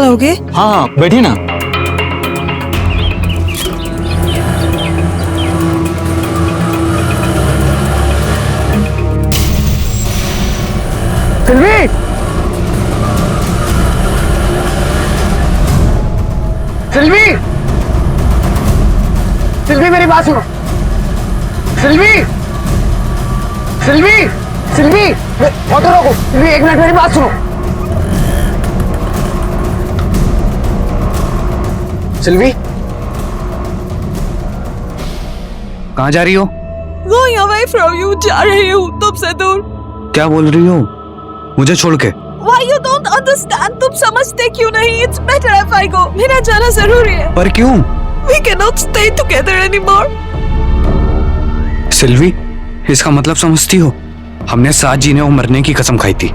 लोगे? हाँ बैठिए ना। सिल्वी, सिल्वी, सिल्वी मेरी बात सुनो। सिल्वी, सिल्वी, सिल्वी, ऑटो रोको। सिल्वी 1 मिनट मेरी बात सुनो। सिल्वी, कहाँ जा रही हो? Going away from you, जा रही हूँ तुमसे दूर। क्या बोल रही हो? मुझे छोड़ के? Why you don't understand? तुम समझते क्यों नहीं? It's better if I go. मेरा जाना जरूरी है। पर क्यों? We cannot stay together anymore. Silvi, इसका मतलब समझती हो? हमने साथ जीने और मरने की कसम खाई थी।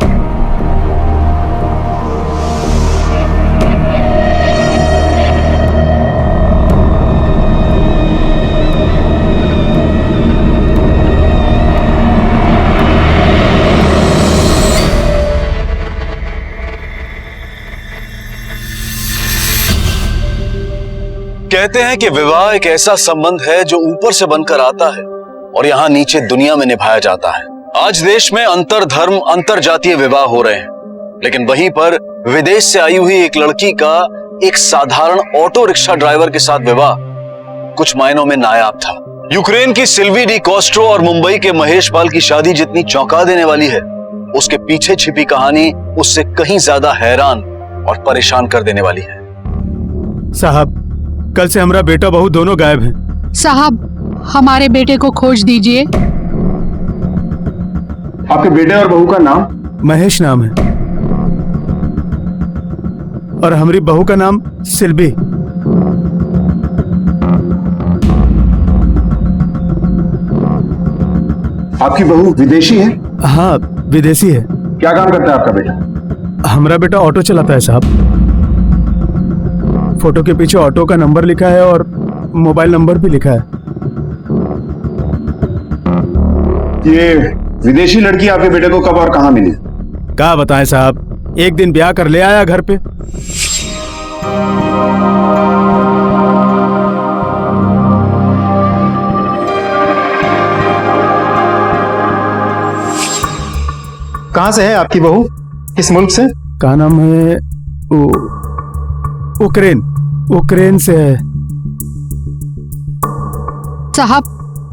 कहते हैं कि विवाह एक ऐसा संबंध है जो ऊपर से बनकर आता है और यहाँ नीचे दुनिया में निभाया जाता है। आज देश में अंतर धर्म अंतर जातीय विवाह हो रहे हैं, लेकिन वहीं पर विदेश से आई हुई एक लड़की का एक साधारण ऑटो रिक्शा ड्राइवर के साथ विवाह कुछ मायनों में नायाब था। यूक्रेन की सिल्वी डी कॉस्ट्रो और मुंबई के महेश पाल की शादी जितनी चौंका देने वाली है, उसके पीछे छिपी कहानी उससे कहीं ज्यादा हैरान और परेशान कर देने वाली है। साहब, कल से हमारा बेटा बहू दोनों गायब हैं। साहब, हमारे बेटे को खोज दीजिए। आपके बेटे और बहू का नाम? महेश नाम है और हमारी बहू का नाम सिल्वी। आपकी बहू विदेशी है? हाँ, विदेशी है। क्या काम करता है आपका बेटा? हमारा बेटा ऑटो चलाता है साहब। फोटो के पीछे ऑटो का नंबर लिखा है और मोबाइल नंबर भी लिखा है। ये विदेशी लड़की आपके बेटे को कब और कहां मिली? क्या बताएं साहब, एक दिन ब्याह कर ले आया घर पे। कहां से है आपकी बहू? किस मुल्क से? क्या नाम है? उक्रेन से है। साहब,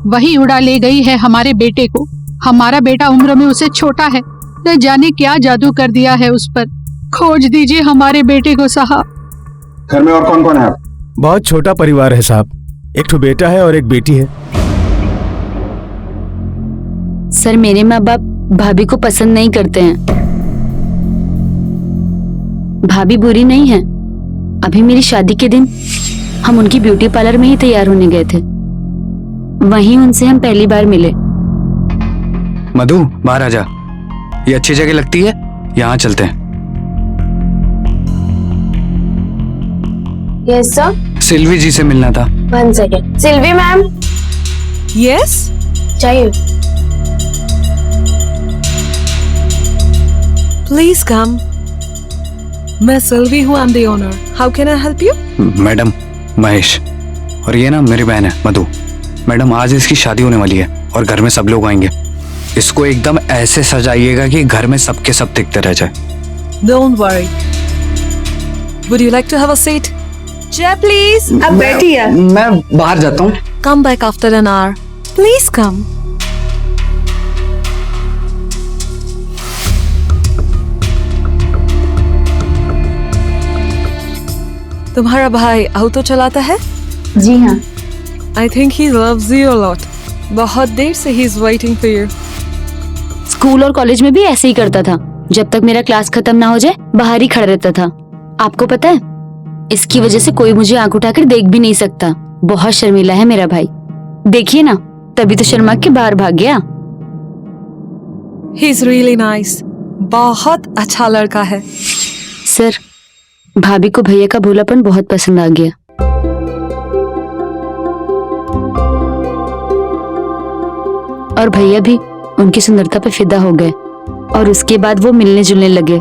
वही उड़ा ले गई है हमारे बेटे को। हमारा बेटा उम्र में उसे छोटा है, न जाने क्या जादू कर दिया है उस पर। खोज दीजिए हमारे बेटे को साहब। घर में और कौन कौन है आप? बहुत छोटा परिवार है साहब, एक ठो बेटा है और एक बेटी है। सर, मेरे माँ बाप भाभी को पसंद नहीं करते हैं। भाभी बुरी नहीं है। अभी मेरी शादी के दिन हम उनकी ब्यूटी पार्लर में ही तैयार होने गए थे, वहीं उनसे हम पहली बार मिले। मधु, बाहर आ जा। ये अच्छी जगह लगती है, यहाँ चलते हैं। Yes sir. सिल्वी जी से मिलना था। 1 सेकेंड। सिल्वी मैम। Yes? चाहिए। Please come. मैं सिल्वी हूँ, I'm the owner. How can I help you? Madam, Mahesh. और ये ना मेरी बहन है मधु। मैडम, आज इसकी शादी होने वाली है और घर में सब लोग आएंगे। इसको एकदम ऐसे सजाइएगा कि घर में सबके सब दिखते रह जाए। Don't worry. Would you like to have a seat? Jay, please. आप बैठिए। मैं बाहर जाता हूँ। Come back after an hour. Please come. तुम्हारा भाई ऑटो चलाता है? जी हाँ। I think he loves you a lot. बहुत देर से he is waiting for you. School और कॉलेज में भी ऐसे ही करता था। जब तक मेरा क्लास खत्म ना हो जाए बाहर ही खड़ा रहता था। आपको पता है, इसकी वजह से कोई मुझे आंख उठाकर देख भी नहीं सकता। बहुत शर्मीला है मेरा भाई। देखिए ना, तभी तो शर्मा के बाहर भाग गया। He is really nice. बहुत अच्छा लड़का है। सर, भाभी को भैया का भोलापन बहुत पसंद आ गया। और भैया भी उनकी सुंदरता पे फिदा हो गए और उसके बाद वो मिलने जुलने लगे।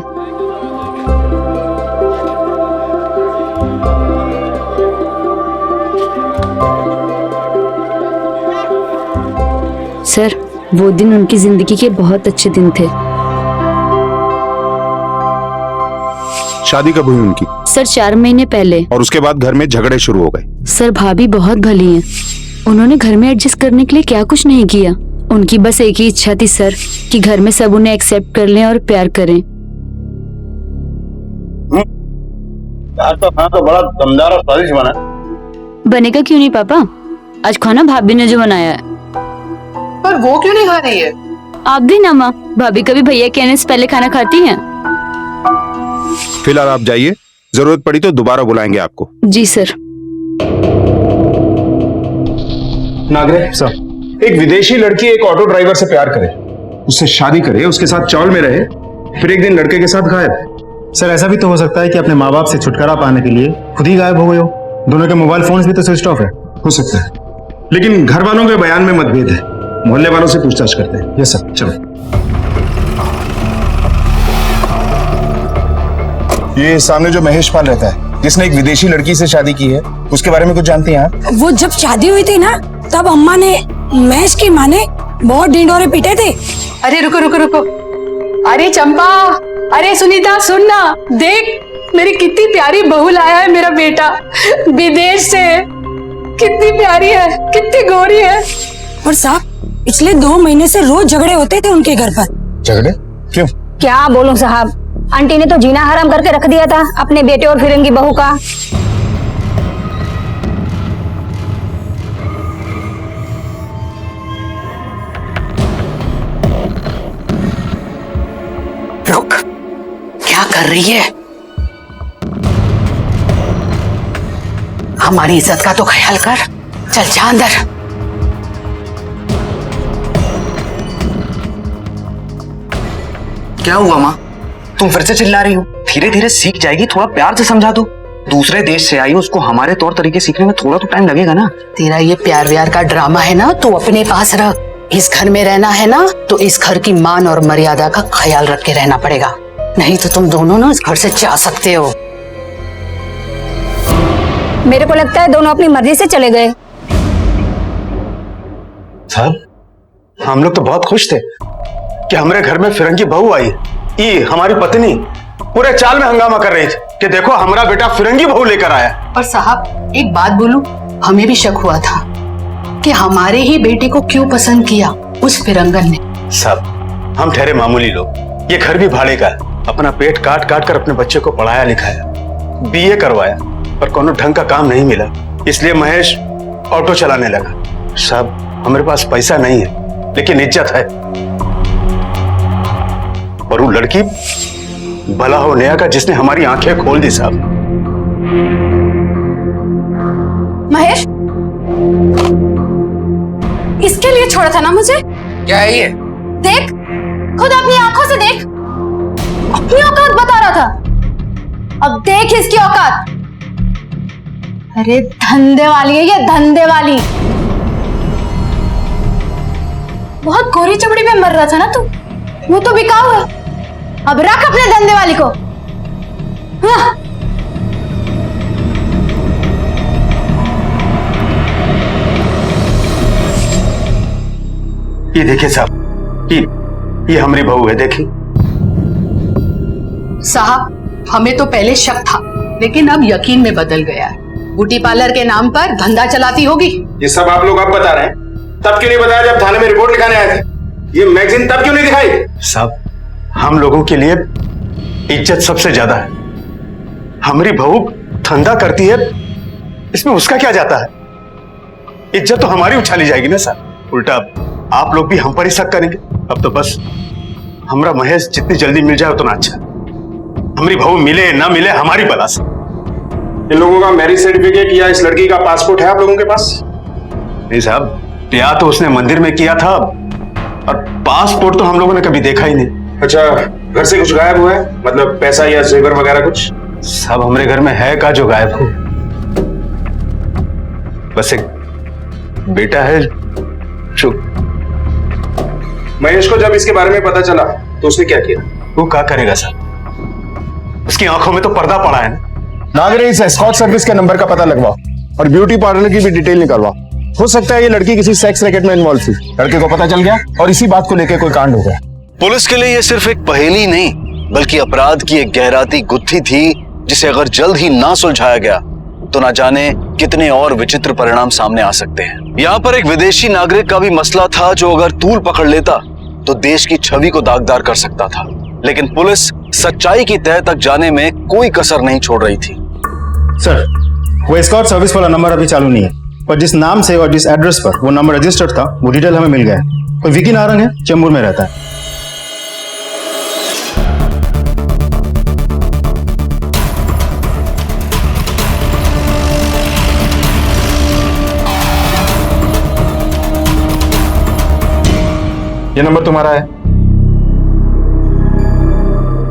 सर, वो दिन उनकी जिंदगी के बहुत अच्छे दिन थे। शादी कब हुई उनकी? सर 4 महीने पहले। और उसके बाद घर में झगड़े शुरू हो गए? सर भाभी बहुत भली हैं। उन्होंने घर में एडजस्ट करने के लिए क्या कुछ नहीं किया। उनकी बस एक ही इच्छा थी सर, कि घर में सब उन्हें एक्सेप्ट कर लें और प्यार करें। यार तो खाना तो बड़ा दमदार और स्वादिष्ट बना। बनेगा क्यों नहीं पापा, आज खाना भाभी ने जो बनाया है। पर वो क्यों नहीं खा रही है? आप भी ना माँ, भाभी कभी भैया कहने से पहले खाना खाती हैं। फिलहाल आप जाइए, जरूरत पड़ी तो दोबारा बुलाएंगे आपको। जी सर। नागरे सर, एक विदेशी लड़की एक ऑटो ड्राइवर से प्यार करे, उससे शादी करे, उसके साथ चावल में रहे, फिर एक दिन लड़के के साथ गायब। सर ऐसा भी तो हो सकता है कि अपने माँ बाप से छुटकारा पाने के लिए खुद ही गायब हो गए हो। दोनों के मोबाइल फोन्स भी तो स्विच ऑफ है। हो सकता है, लेकिन घर वालों के बयान में मतभेद है। मोहल्ले वालों से पूछताछ करते हैं। यस सर, चलो। ये सामने जो महेश पाल रहता है, जिसने एक विदेशी लड़की से शादी की है, उसके बारे में कुछ जानती हैं आप? वो जब शादी हुई थी ना, तब अम्मा ने, महेश की माँ ने बहुत ढिंढोरे पीटे थे। अरे रुको रुको रुको, अरे चंपा, अरे सुनीता सुन ना, देख मेरी कितनी प्यारी बहू लाया है मेरा बेटा विदेश से। कितनी प्यारी है, कितनी गोरी है। और साहब, पिछले 2 महीने से रोज झगड़े होते थे उनके घर पर। झगड़े? क्यों? क्या बोलूं साहब, आंटी ने तो जीना हराम करके रख दिया था अपने बेटे और फिरंगी बहू का। रुक, क्या कर रही है? हमारी इज्जत का तो ख्याल कर। चल जा अंदर। क्या हुआ माँ, तुम फिर से चिल्ला रही हो? धीरे धीरे सीख जाएगी, थोड़ा प्यार से समझा दो। दूसरे देश से आई, उसको हमारे तौर तरीके सीखने में थोड़ा तो टाइम लगेगा ना। तेरा ये प्यार व्यार का ड्रामा है ना, तो अपने पास रख। इस घर में रहना है ना, तो इस घर की मान और मर्यादा का ख्याल रख के रहना पड़ेगा, नहीं तो तुम दोनों ना इस घर से जा सकते हो। मेरे को लगता है दोनों अपनी मर्जी से चले गए। साहब, हम लोग तो बहुत खुश थे कि हमारे घर में फिरंगी बहू आई। ये हमारी पत्नी पूरे चाल में हंगामा कर रही थी कि देखो हमारा बेटा फिरंगी बहू लेकर आया। और साहब एक बात बोलूं, हमें भी शक हुआ था कि हमारे ही बेटे को क्यों पसंद किया उस फिरंगन ने। साहब, हम ठहरे मामूली लोग, ये घर भी भाड़े का है। अपना पेट काट काट कर अपने बच्चे को पढ़ाया लिखाया, बीए करवाया, पर कोनो ढंग का काम नहीं मिला, इसलिए महेश ऑटो चलाने लगा। साहब, हमारे पास पैसा नहीं है, लेकिन इज्जत है। और वो लड़की भला हो नया का, जिसने हमारी आंखें खोल दी। साहब, महेश, इसके लिए छोड़ा था ना मुझे। क्या है ये? देख, खुद अपनी आंखों से देख, अपनी औकात बता रहा था, अब देख इसकी औकात। अरे धंधे वाली है ये, धंधे वाली। बहुत गोरी चमड़ी में मर रहा था ना तू, वो तो बिकाऊ है। अब रख अपने धंधे वाली को। हाँ। ये देखिए साहब, ये हमारी बहू है, देखिए। साहब हमें तो पहले शक था, लेकिन अब यकीन में बदल गया है। ब्यूटी पार्लर के नाम पर धंधा चलाती होगी। ये सब आप लोग अब बता रहे हैं, तब क्यों नहीं बताया जब थाने में रिपोर्ट लिखाने आए थे? ये मैगजीन तब क्यों नहीं दिखाई? साहब, हम लोगों के लिए इज्जत सबसे ज्यादा है। हमारी बहू धंधा करती है, इसमें उसका क्या जाता है? इज्जत तो हमारी उछाली जाएगी ना साहब। उल्टा आप लोग भी हम पर ही शक करेंगे। अब तो बस हमारा महेश जितनी जल्दी मिल जाए उतना अच्छा। हमारी बहू मिले ना मिले हमारी बला से। इन लोगों का मैरिज सर्टिफिकेट या इस लड़की का पासपोर्ट है आप लोगों के पास? नहीं साहब, ब्याह तो उसने मंदिर में किया था, और पासपोर्ट तो हम लोगों ने कभी देखा ही नहीं। अच्छा, घर से कुछ गायब हुआ है? मतलब पैसा या जेवर वगैरह कुछ? सब हमारे घर में है का जो गायब हो। बस एक बेटा है जो। महेश को जब इसके बारे में पता चला तो उसने क्या किया? वो क्या करेगा साहब, उसकी आंखों में तो पर्दा पड़ा है ना। नागरे, इस एस्कॉर्ट सर्विस के नंबर का पता लगवाओ और ब्यूटी पार्लर की भी डिटेल निकलवाओ। हो सकता है ये लड़की किसी सेक्स रैकेट में इन्वॉल्व थी, लड़के को पता चल गया और इसी बात को लेकर कोई कांड हो गया। पुलिस के लिए ये सिर्फ एक पहेली नहीं बल्कि अपराध की एक गहराती गुत्थी थी, जिसे अगर जल्द ही ना सुलझाया गया तो ना जाने कितने और विचित्र परिणाम सामने आ सकते हैं। यहाँ पर एक विदेशी नागरिक का भी मसला था जो अगर तूल पकड़ लेता तो देश की छवि को दागदार कर सकता था, लेकिन पुलिस सच्चाई की तह तक जाने में कोई कसर नहीं छोड़ रही थी। सर, वो एस्कॉर्ट सर्विस वाला नंबर अभी चालू नहीं है, पर जिस नाम से और जिस एड्रेस पर वो नंबर रजिस्टर्ड था वो डिटेल हमें मिल गया है। कोई विकी नारंग है, चेंबूर में रहता है। ये नंबर तुम्हारा है?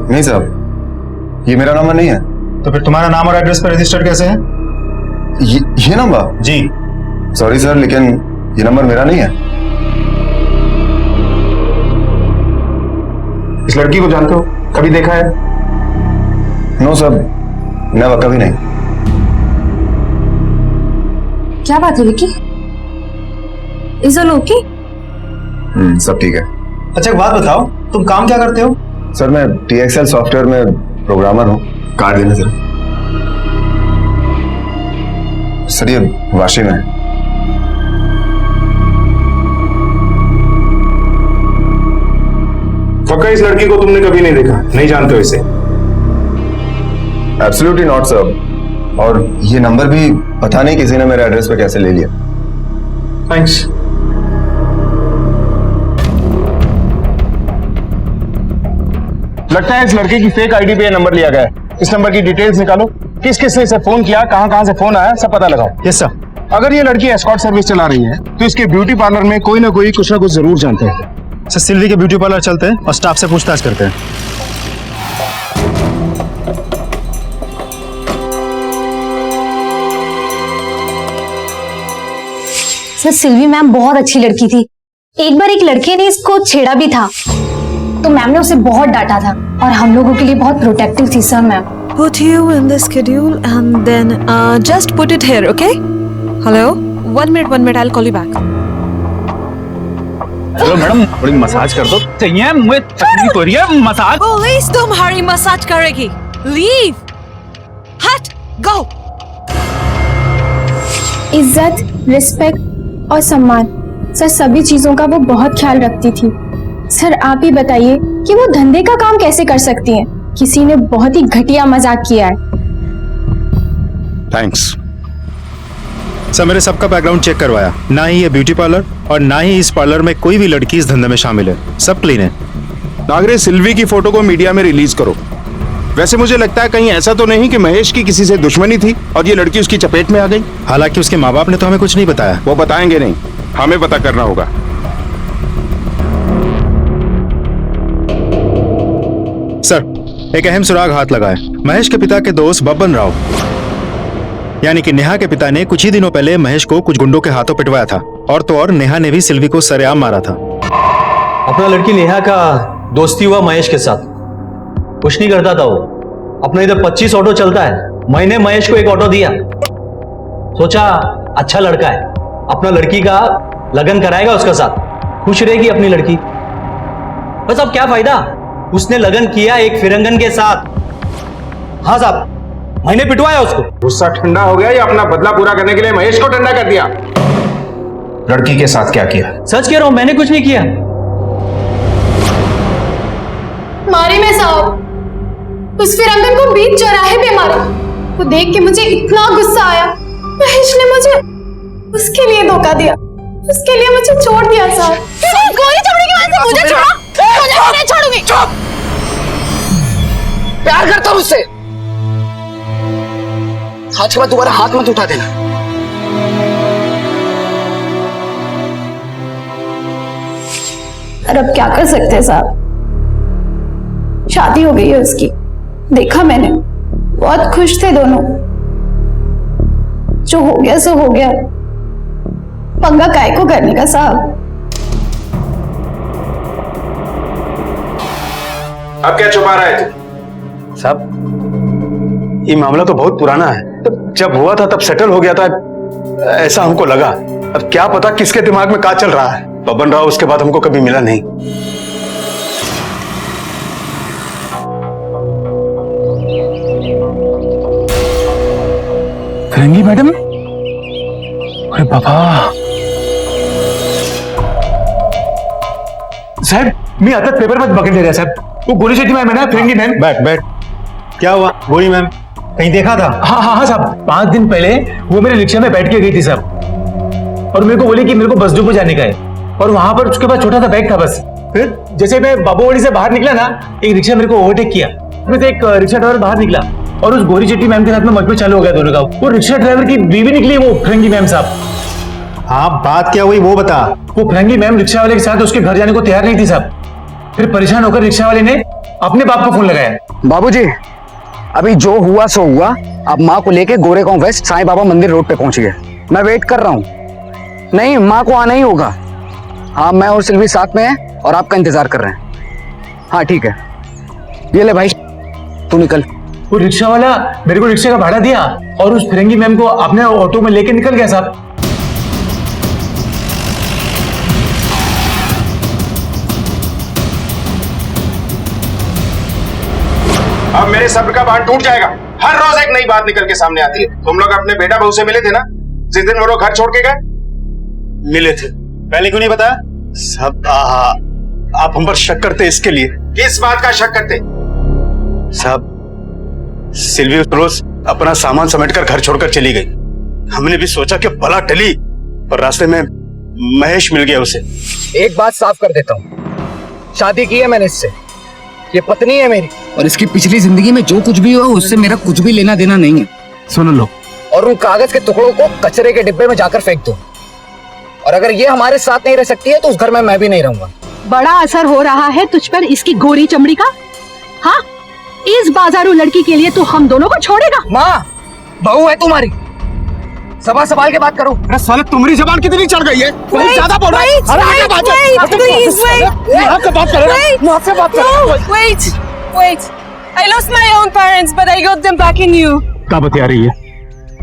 नहीं साहब, ये मेरा नंबर नहीं है। तो फिर तुम्हारा नाम और एड्रेस पर रजिस्टर्ड कैसे है? ये नंबर? जी। सॉरी सर, लेकिन ये नंबर मेरा नहीं है। इस लड़की को जानते हो? कभी देखा है? नो सर, नेवर, कभी नहीं। क्या बात है विकी? Is all okay? सब ठीक है। अच्छा एक बात बताओ, तुम काम क्या करते हो? सर मैं TXL सॉफ्टवेयर में प्रोग्रामर हूँ। कार्ड देना सर, ये वाशी में है। पक्का इस लड़की को तुमने कभी नहीं देखा, नहीं जानते हो इसे? एब्सोल्युटली नॉट सर, और ये नंबर भी पता नहीं किसी ने मेरे एड्रेस पे कैसे ले लिया। थैंक्स। लगता है इस लड़के की फेक आईडी पे ये नंबर लिया गया है। इस नंबर की डिटेल्स निकालो, किस किस ने इसे फोन किया, कहां कहां से फोन आया, सब पता लगाओ। Yes sir. अगर ये लड़की एस्कॉर्ट सर्विस चला रही है तो इसके ब्यूटी पार्लर में कोई ना कोई कुछ ना कुछ जरूर जानते हैं। सर सिल्वी के ब्यूटी पार्लर चलते हैं और स्टाफ से पूछताछ करते हैं। सर सिल्वी मैम बहुत अच्छी लड़की थी। एक बार एक लड़के ने इसको छेड़ा भी था तो मैम ने उसे बहुत डांटा था और हम लोगों के लिए बहुत प्रोटेक्टिव थी sir ma'am. Put you in the schedule and then just put it here, okay? Hello? 1 minute, I'll call you back. Hello madam, थोड़ी मसाज कर दो। चाहिए मुझे तकलीफ हो रही है, मसाज। Police तुम्हारी मसाज करेगी। Leave. Hut. Go. इज्जत, रिस्पेक्ट और सम्मान, सर सभी चीजों का वो बहुत ख्याल रखती थी। सर आप ही बताइए कि वो धंधे का काम कैसे कर सकती हैं? किसी ने बहुत ही घटिया मजाक किया है। थैंक्स सर, मेरे सबका बैकग्राउंड चेक करवाया, ना ही ये ब्यूटी पार्लर और ना ही इस पार्लर में कोई भी लड़की इस धंधे में शामिल है। सब क्लीन है। नागरे, सिल्वी की फोटो को मीडिया में रिलीज करो। वैसे मुझे लगता है कहीं ऐसा तो नहीं कि महेश की किसी से दुश्मनी थी और ये लड़की उसकी चपेट में आ गई। हालांकि उसके माँ बाप ने तो हमें कुछ नहीं बताया। वो बताएंगे नहीं, हमें पता करना होगा। सर एक अहम सुराग हाथ लगा है। महेश के पिता के दोस्त बब्बन राव यानी कि नेहा के पिता ने कुछ ही दिनों पहले महेश को कुछ गुंडों के हाथों पिटवाया था, और तो और नेहा ने भी सिल्वी को सरेआम मारा था। अपना लड़की नेहा का दोस्ती हुआ महेश के साथ, कुछ नहीं करता था वो। अपना इधर 25 ऑटो चलता है, मैंने महेश को एक ऑटो दिया, सोचा अच्छा लड़का है, अपना लड़की का लगन कराएगा उसका साथ, खुश रहेगी अपनी लड़की। बस अब क्या फायदा, उसने लगन किया एक फिरंगन के साथ। हाँ साहब, मैंने पिटवाया उसको। गुस्सा ठंडा हो गया या अपना बदला पूरा करने के लिए महेश को ठंडा कर दिया? लड़की के साथ क्या किया? सच कह रहा हूं, मैंने कुछ नहीं किया। मारे मैं साहब, उस फिरंगन को बीच चौराहे पे मारा। वो देख के मुझे इतना गुस्सा आया। महेश ने मुझे उसके लिए धोखा दिया, उसके लिए मुझे छोड़ दिया साहब। गोली चमड़ी की वजह से मुझे छोड़ो, मुझे नहीं छोड़ूंगी। प्यार करता हूं उससे, आज के बाद दोबारा हाथ मत उठा देना। और अब क्या कर सकते हैं साहब, शादी हो गई है उसकी। देखा मैंने, बहुत खुश थे दोनों। जो हो गया सो हो गया, पंगा काय को करने का साहब। अब क्या छुपा रहा है तू? साहब, ये मामला तो बहुत पुराना है। जब हुआ था तब सेटल हो गया था, ऐसा हमको लगा। अब क्या पता किसके दिमाग में क्या चल रहा है। बबन राव उसके बाद हमको कभी मिला नहीं। फिरंगी मैडम, अरे बाबा साहेब, मी आता पेपरमध्ये बघितले रे साहेब, वो गोरी शेट्टी मैम है ना, फिरंगी मैम। बैठ बैठ। क्या हुआ गोरी मैम, कहीं देखा था? हाँ हाँ हाँ साहब, 5 दिन पहले वो मेरे रिक्शा में बैठ के गई थी साहब, और मेरे को बोली कि मेरे को बस डिपो जाने का है, और वहां पर उसके बाद छोटा सा बैग था बस। फिर जैसे मैं बाबूवाड़ी से बाहर निकला ना, एक रिक्शा मेरे को ओवरटेक किया। मैं तो एक रिक्शा ड्राइवर बाहर निकला और उस गोरी चेट्टी मैम के साथ में मजबूत चालू हो गया दोनों का। वो रिक्शा ड्राइवर की बीवी निकली वो फिरंगी मैम साहब। हाँ, बात क्या हुई वो बता। वो फिरंगी मैम रिक्शा वाले के साथ उसके घर जाने को तैयार नहीं थी साहब। फिर परेशान होकर रिक्शा वाले ने अपने बाप को फोन लगाया। बाबूजी, अभी जो हुआ सो हुआ। अब माँ को लेके गोरेगांव वेस्ट साईं बाबा मंदिर रोड पे पहुंच गए। मैं वेट कर रहा हूँ। नहीं, माँ को आना ही होगा। हाँ, मैं और सिल्वी साथ में हैं और आपका इंतजार कर रहे हैं। हाँ ठीक है, ये ले भाई, तू निकल। वो रिक्शा वाला मेरे को रिक्शे का भाड़ा दिया और उस फिरंगी मैम को अपने ऑटो में लेके निकल गया साहब। अब मेरे सब्र का बांध टूट जाएगा। हर रोज एक नई बात निकल के सामने आती है। तुम लोग अपने बेटा बहू से मिले थे ना, जिस दिन वो लोग घर छोड़ के गए? मिले थे। पहले क्यों नहीं बताया? सब आप हम पर शक करते इसके लिए। किस बात का शक करते? साहब, सिल्वी उस रोज अपना सामान समेटकर घर छोड़कर चली गई। हमने भी सोचा कि बला टली, पर रास्ते में महेश मिल गया उसे। एक बात साफ कर देता हूँ, शादी की है मैंने इससे, ये पत्नी है मेरी, और इसकी पिछली जिंदगी में जो कुछ भी हुआ उससे मेरा कुछ भी लेना देना नहीं है। सुन लो, और उन कागज के टुकड़ों को कचरे के डिब्बे में जाकर फेंक दो। और अगर ये हमारे साथ नहीं रह सकती है तो उस घर में मैं भी नहीं रहूंगा। बड़ा असर हो रहा है तुझ पर इसकी गोरी चमड़ी का। हाँ, इस बाजारू लड़की के लिए तू हम दोनों को छोड़ेगा? माँ, बहू है तुम्हारी, जबान संभाल के बात करो। अरे साले, तुम्हारी जबान कितनी चढ़ गई है? बहुत ज्यादा बोल रहा है। I lost my own parents, but I got them back in you. क्या बता रही है?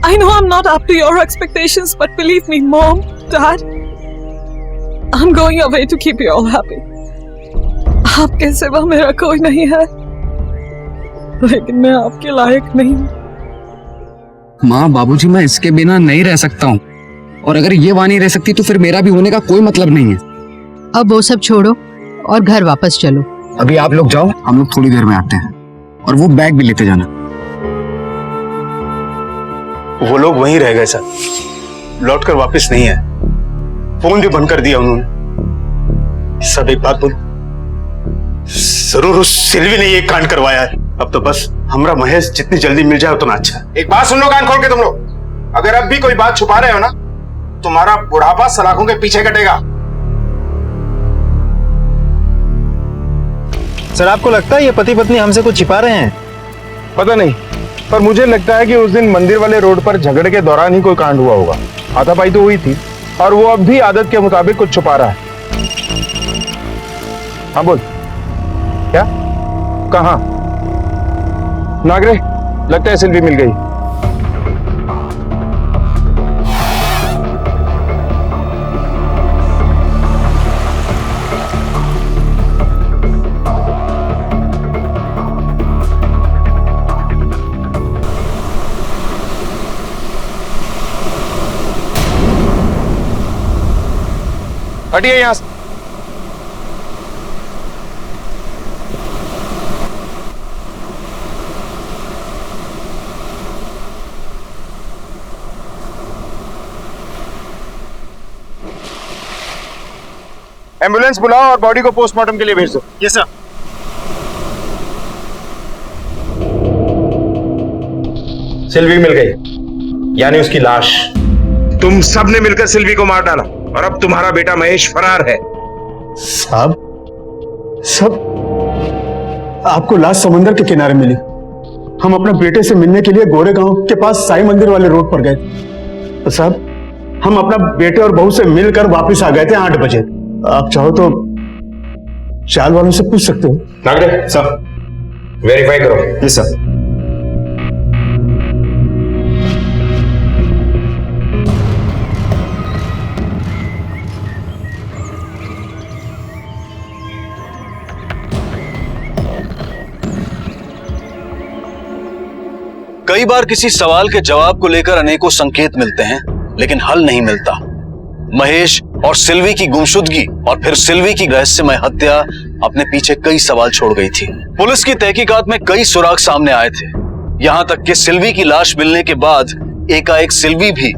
I know I'm not up to your expectations, but believe me, Mom, Dad, I'm going away to keep you all happy. आपके सिवा मेरा कोई नहीं है, लेकिन मैं आपके लायक नहीं। माँ, बाबूजी, मैं इसके बिना नहीं रह सकता हूँ, और अगर ये वहाँ नहीं रह सकती तो फिर मेरा भी होने का कोई मतलब नहीं है। अब वो सब छोड़ो और घर वापस चलो। अभी आप लोग जाओ, हम लोग थोड़ी देर में आते हैं, और वो बैग भी लेते जाना। वो लोग वहीं रह गए सर, लौटकर वापस नहीं है। फोन भी बंद कर दिया उन्होंने। सब एक बात बोल, जरूर उस सिल्वी ने ये कांड करवाया है। अब तो बस हमरा महेश जितनी जल्दी मिल जाए उतना अच्छा। एक बात सुन लो कान खोल के तुम लोग, अगर अब भी कोई बात छुपा रहे हो ना, तुम्हारा बुढ़ापा सलाखों के पीछे कटेगा। सर, आपको लगता है ये पति पत्नी हमसे कुछ छिपा रहे हैं? पता नहीं, पर मुझे लगता है कि उस दिन मंदिर वाले रोड पर झगड़े के दौरान ही कोई कांड हुआ होगा। हाथापाई तो हुई थी, और वो अब भी आदत के मुताबिक कुछ छुपा रहा है। हाँ बोल, क्या? कहाँ? नागरे, लगता है सिल्वी मिल गई। हटिए यहां से। एम्बुलेंस बुलाओ और बॉडी को पोस्टमार्टम के लिए भेज दो। Yes sir. सिल्वी मिल गई, यानी उसकी लाश। तुम सब ने मिलकर सिल्वी को मार डाला, और अब तुम्हारा बेटा महेश फरार है। साहब, सब आपको लाश समंदर के किनारे मिली। हम अपने बेटे से मिलने के लिए गोरेगांव के पास साईं मंदिर वाले रोड पर गए, तो साहब हम अपना बेटे और बहू से मिलकर वापस आ गए थे 8 बजे। आप चाहो तो चाल वालों से पूछ सकते हो। नागरे सर, वेरीफाई करो। Yes sir. कई बार किसी सवाल के जवाब को लेकर अनेकों संकेत मिलते हैं, लेकिन हल नहीं मिलता। महेश और सिल्वी की गुमशुदगी और फिर सिल्वी की रहस्यमय हत्या अपने पीछे कई सवाल छोड़ गई थी। पुलिस की तहकीकात में कई सुराग सामने आए थे, यहाँ तक कि सिल्वी की लाश मिलने के बाद एकाएक सिल्वी भी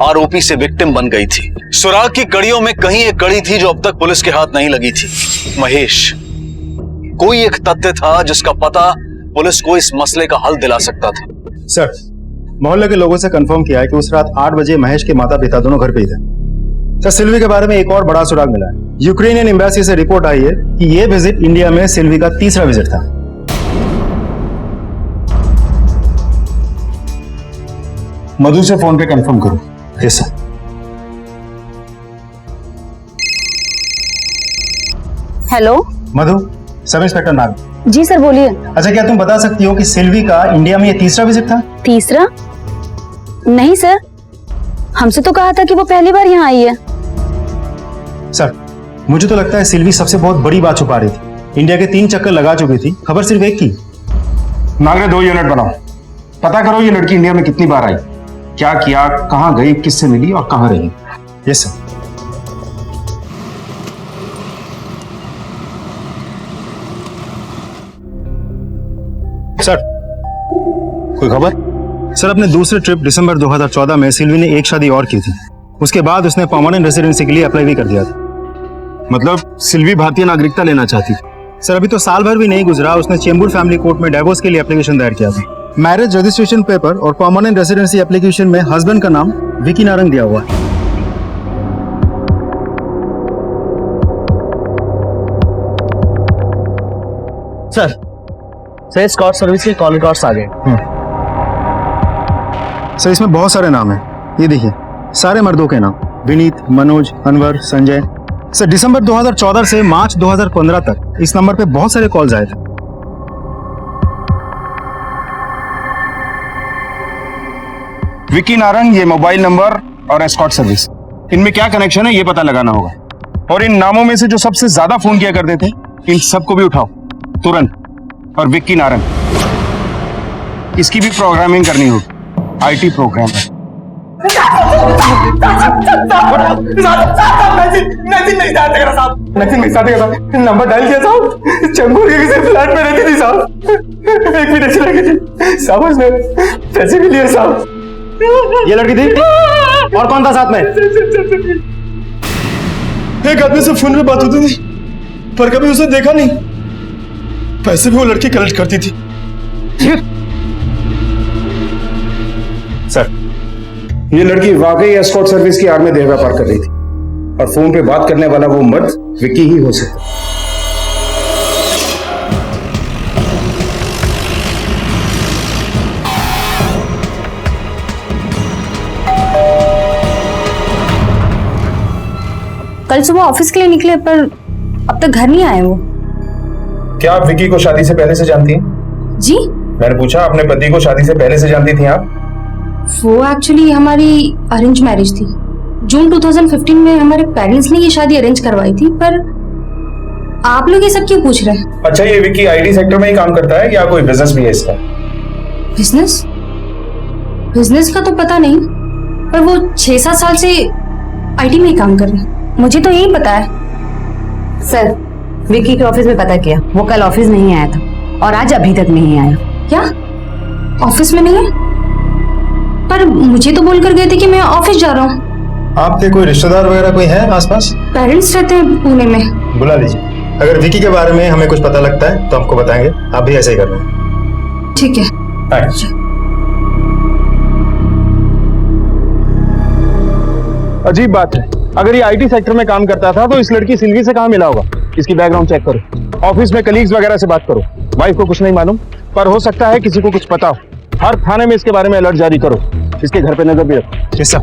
आरोपी से विक्टिम बन गई थी। सुराग की कड़ियों में कहीं एक कड़ी थी जो अब तक पुलिस के हाथ नहीं लगी थी। महेश, कोई एक तथ्य था जिसका पता पुलिस को इस मसले का हल दिला सकता था। सर, मोहल्ले के लोगों से कंफर्म किया है कि उस रात 8 बजे महेश के माता पिता दोनों घर पे ही थे। सर, सिल्वी के बारे में एक और बड़ा सुराग मिला है। यूक्रेनियन एम्बेसी से रिपोर्ट आई है कि ये विजिट इंडिया में सिल्वी का तीसरा विजिट था। मधु से फोन पे कंफर्म करो। Yes sir. हेलो मधु, सब इंस्पेक्टर नाग। जी सर, बोलिए। अच्छा, क्या तुम बता सकती हो कि सिल्वी का इंडिया में ये तीसरा विजिट था? तीसरा? नहीं सर, हमसे तो कहा था कि वो पहली बार यहाँ आई है। सर, मुझे तो लगता है सिल्वी सबसे बहुत बड़ी बात छुपा रही थी। इंडिया के 3 चक्कर लगा चुकी थी, खबर सिर्फ एक थी। नागरे 2 यूनिट बनाओ, पता करो ये लड़की इंडिया में कितनी बार आई, क्या किया, कहां गई, किससे मिली और कहां रही। Yes sir. सर, कोई खबर? सर, अपने दूसरे ट्रिप दिसंबर 2014 में सिल्वी ने एक शादी और की थी। उसके बाद उसने परमानेंट रेसिडेंसी के लिए अप्लाई भी कर दिया था। मतलब सिल्वी भारतीय नागरिकता लेना चाहती थी? सर, अभी तो साल भर भी नहीं गुजरा, उसने चेंबूर फैमिली कोर्ट में डाइवोर्स के लिए एप्लीकेशन दायर किया था। मैरिज रजिस्ट्रेशन पेपर और परमानेंट रेसिडेंसी एप्लीकेशन में हस्बैंड का नाम विकी नारंग दिया हुआ है। सर, स्कॉट सर्विस के कॉल रिकॉर्ड्स आ गए। सर, इसमें बहुत सारे नाम हैं। ये देखिए, सारे मर्दों के नाम, विनीत, मनोज, अनवर, संजय। सर, दिसंबर 2014 से मार्च 2015 तक इस नंबर पे बहुत सारे कॉल्स आए थे। विकी नारंग, ये मोबाइल नंबर और एस्कॉट सर्विस, इनमें क्या कनेक्शन है ये पता लगाना होगा। और इन नामों में से जो सबसे ज्यादा फोन किया करते थे, इन सबको भी उठाओ तुरंत। और विक्की नारंग, इसकी भी प्रोग्रामिंग करनी होगी, आईटी प्रोग्राम है। नंबर डायल किया साहब, चंगूर के किसी फ्लैट में रहती थी साहब, एक मिनट रह गई थी साहब, उसने पैसे भी लिए साहब। ये लड़की थी और कौन था साथ में? एक आदमी से फोन पे बात होती थी, पर कभी उसे देखा नहीं। पैसे भी वो लड़की कलेक्ट करती थी। सर, ये लड़की वाकई एस्कॉर्ट सर्विस की आड़ में देह व्यापार कर रही थी, और फोन पे बात करने वाला वो मर्द विक्की ही हो सकता। कल सुबह ऑफिस के लिए निकले पर अब तक घर नहीं आए वो। क्या आप विक्की को शादी से पहले से जानती हैं? जी? मैंने पूछा, अपने पति को शादी से पहले से जानती थी आप? वो एक्चुअली हमारी अरेंज मैरिज थी। जून 2015 में हमारे पेरेंट्स ने ये शादी अरेंज करवाई थी। पर आप लोग ये सब क्यों पूछ रहे हैं? अच्छा, ये विक्की आईटी सेक्टर में ही काम करता है या कोई बिजनेस भी है इसका? बिजनेस? बिजनेस का तो पता नहीं, पर वो 6-7 साल से आईटी में ही काम कर रहे हैं, मुझे तो यही पता है। सर, विक्की के ऑफिस में पता किया, वो कल ऑफिस नहीं आया था और आज अभी तक नहीं आया। क्या? ऑफिस में नहीं है? पर मुझे तो बोलकर गए थे कि मैं ऑफिस जा रहा हूँ। आपके कोई रिश्तेदार वगैरह कोई है आसपास? पेरेंट्स रहते हैं पुणे में। बुला लीजिए, अगर विक्की के बारे में हमें कुछ पता लगता है तो हमको बताएंगे। आप भी ऐसे ही करना। ठीक है। अजीब बात है, अगर ये आईटी सेक्टर में काम करता था तो इस लड़की सिल्वी से कहाँ मिला होगा? इसकी बैकग्राउंड चेक करो, ऑफिस में कलीग्स वगैरह से बात करो। वाइफ को कुछ नहीं मालूम, पर हो सकता है किसी को कुछ पता हो। हर थाने में इसके बारे में अलर्ट जारी करो, इसके घर पे नजर भी रखो। Yes sir.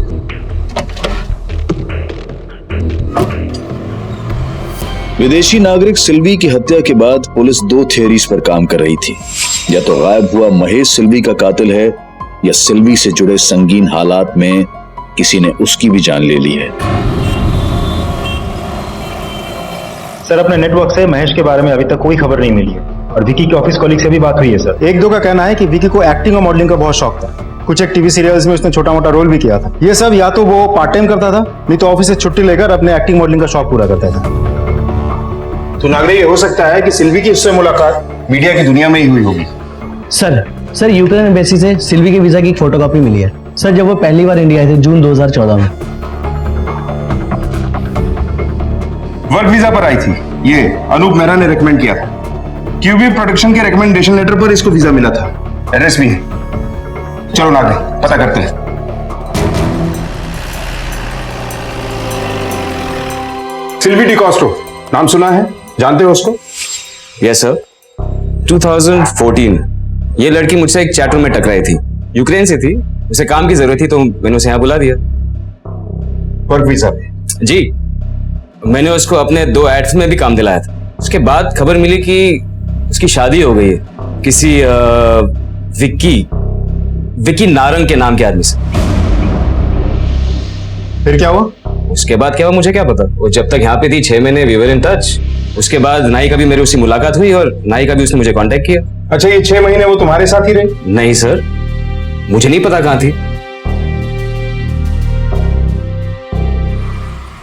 विदेशी नागरिक सिल्वी की हत्या के बाद पुलिस 2 थियरीज पर काम कर रही थी। या तो गायब हुआ महेश सिल्वी का कातिल है, या सिल्वी से जुड़े संगीन हालात में किसी ने उसकी भी जान ले ली है। सर, अपने नेटवर्क से महेश के बारे में अभी तक कोई खबर नहीं मिली है। और विकी के ऑफिस कॉलीग से भी बात हुई है सर। एक दो का कहना है कि विकी को एक्टिंग और मॉडलिंग का बहुत शौक था। कुछ एक टीवी सीरियल्स में उसने छोटा मोटा रोल भी किया था। ये सब या तो वो पार्ट टाइम करता था, नहीं तो ऑफिस से छुट्टी लेकर अपने एक्टिंग मॉडलिंग का शौक पूरा करता था। तो नागरे, ये हो सकता है कि सिल्वी की उससे मुलाकात मीडिया की दुनिया में ही हुई होगी। सर यूक्रेन एम्बेसी से सिल्वी के वीजा की एक फोटोकॉपी मिली है सर, जब वो पहली बार इंडिया आए थे जून 2014 में। वर्क वीजा पर आई थी। ये अनूप मेहरा ने रेकमेंड किया था। क्यूबी प्रोडक्शन के रेकमेंडेशन लेटर पर इसको वीजा मिला था। एड्रेस भी है। चलो नागरे, पता करते हैं। सिल्वी डिकॉस्टो, नाम सुना है? जानते हो उसको? यस सर, 2014 ये लड़की मुझसे एक चैट रूम में टकराई थी। यूक्रेन से थी, उसे काम की जरूरत थी तो मैंने उसे यहाँ बुला दिया। वर्क वीजा पे? जी, मैंने उसको अपने 2 एड्स में भी काम दिलाया था। उसके बाद खबर मिली कि उसकी शादी हो गई है किसी विकी नारंग के नाम के आदमी से। फिर क्या हुआ? उसके बाद क्या हुआ मुझे क्या पता। वो जब तक यहाँ पे थी 6 महीने वी वर इन टच। उसके बाद ना ही कभी मेरी उससे मुलाकात हुई और ना ही कभी उसने मुझे कांटेक्ट किया। अच्छा, ये 6 महीने वो तुम्हारे साथ ही रही? नहीं सर, मुझे नहीं पता कहाँ थी।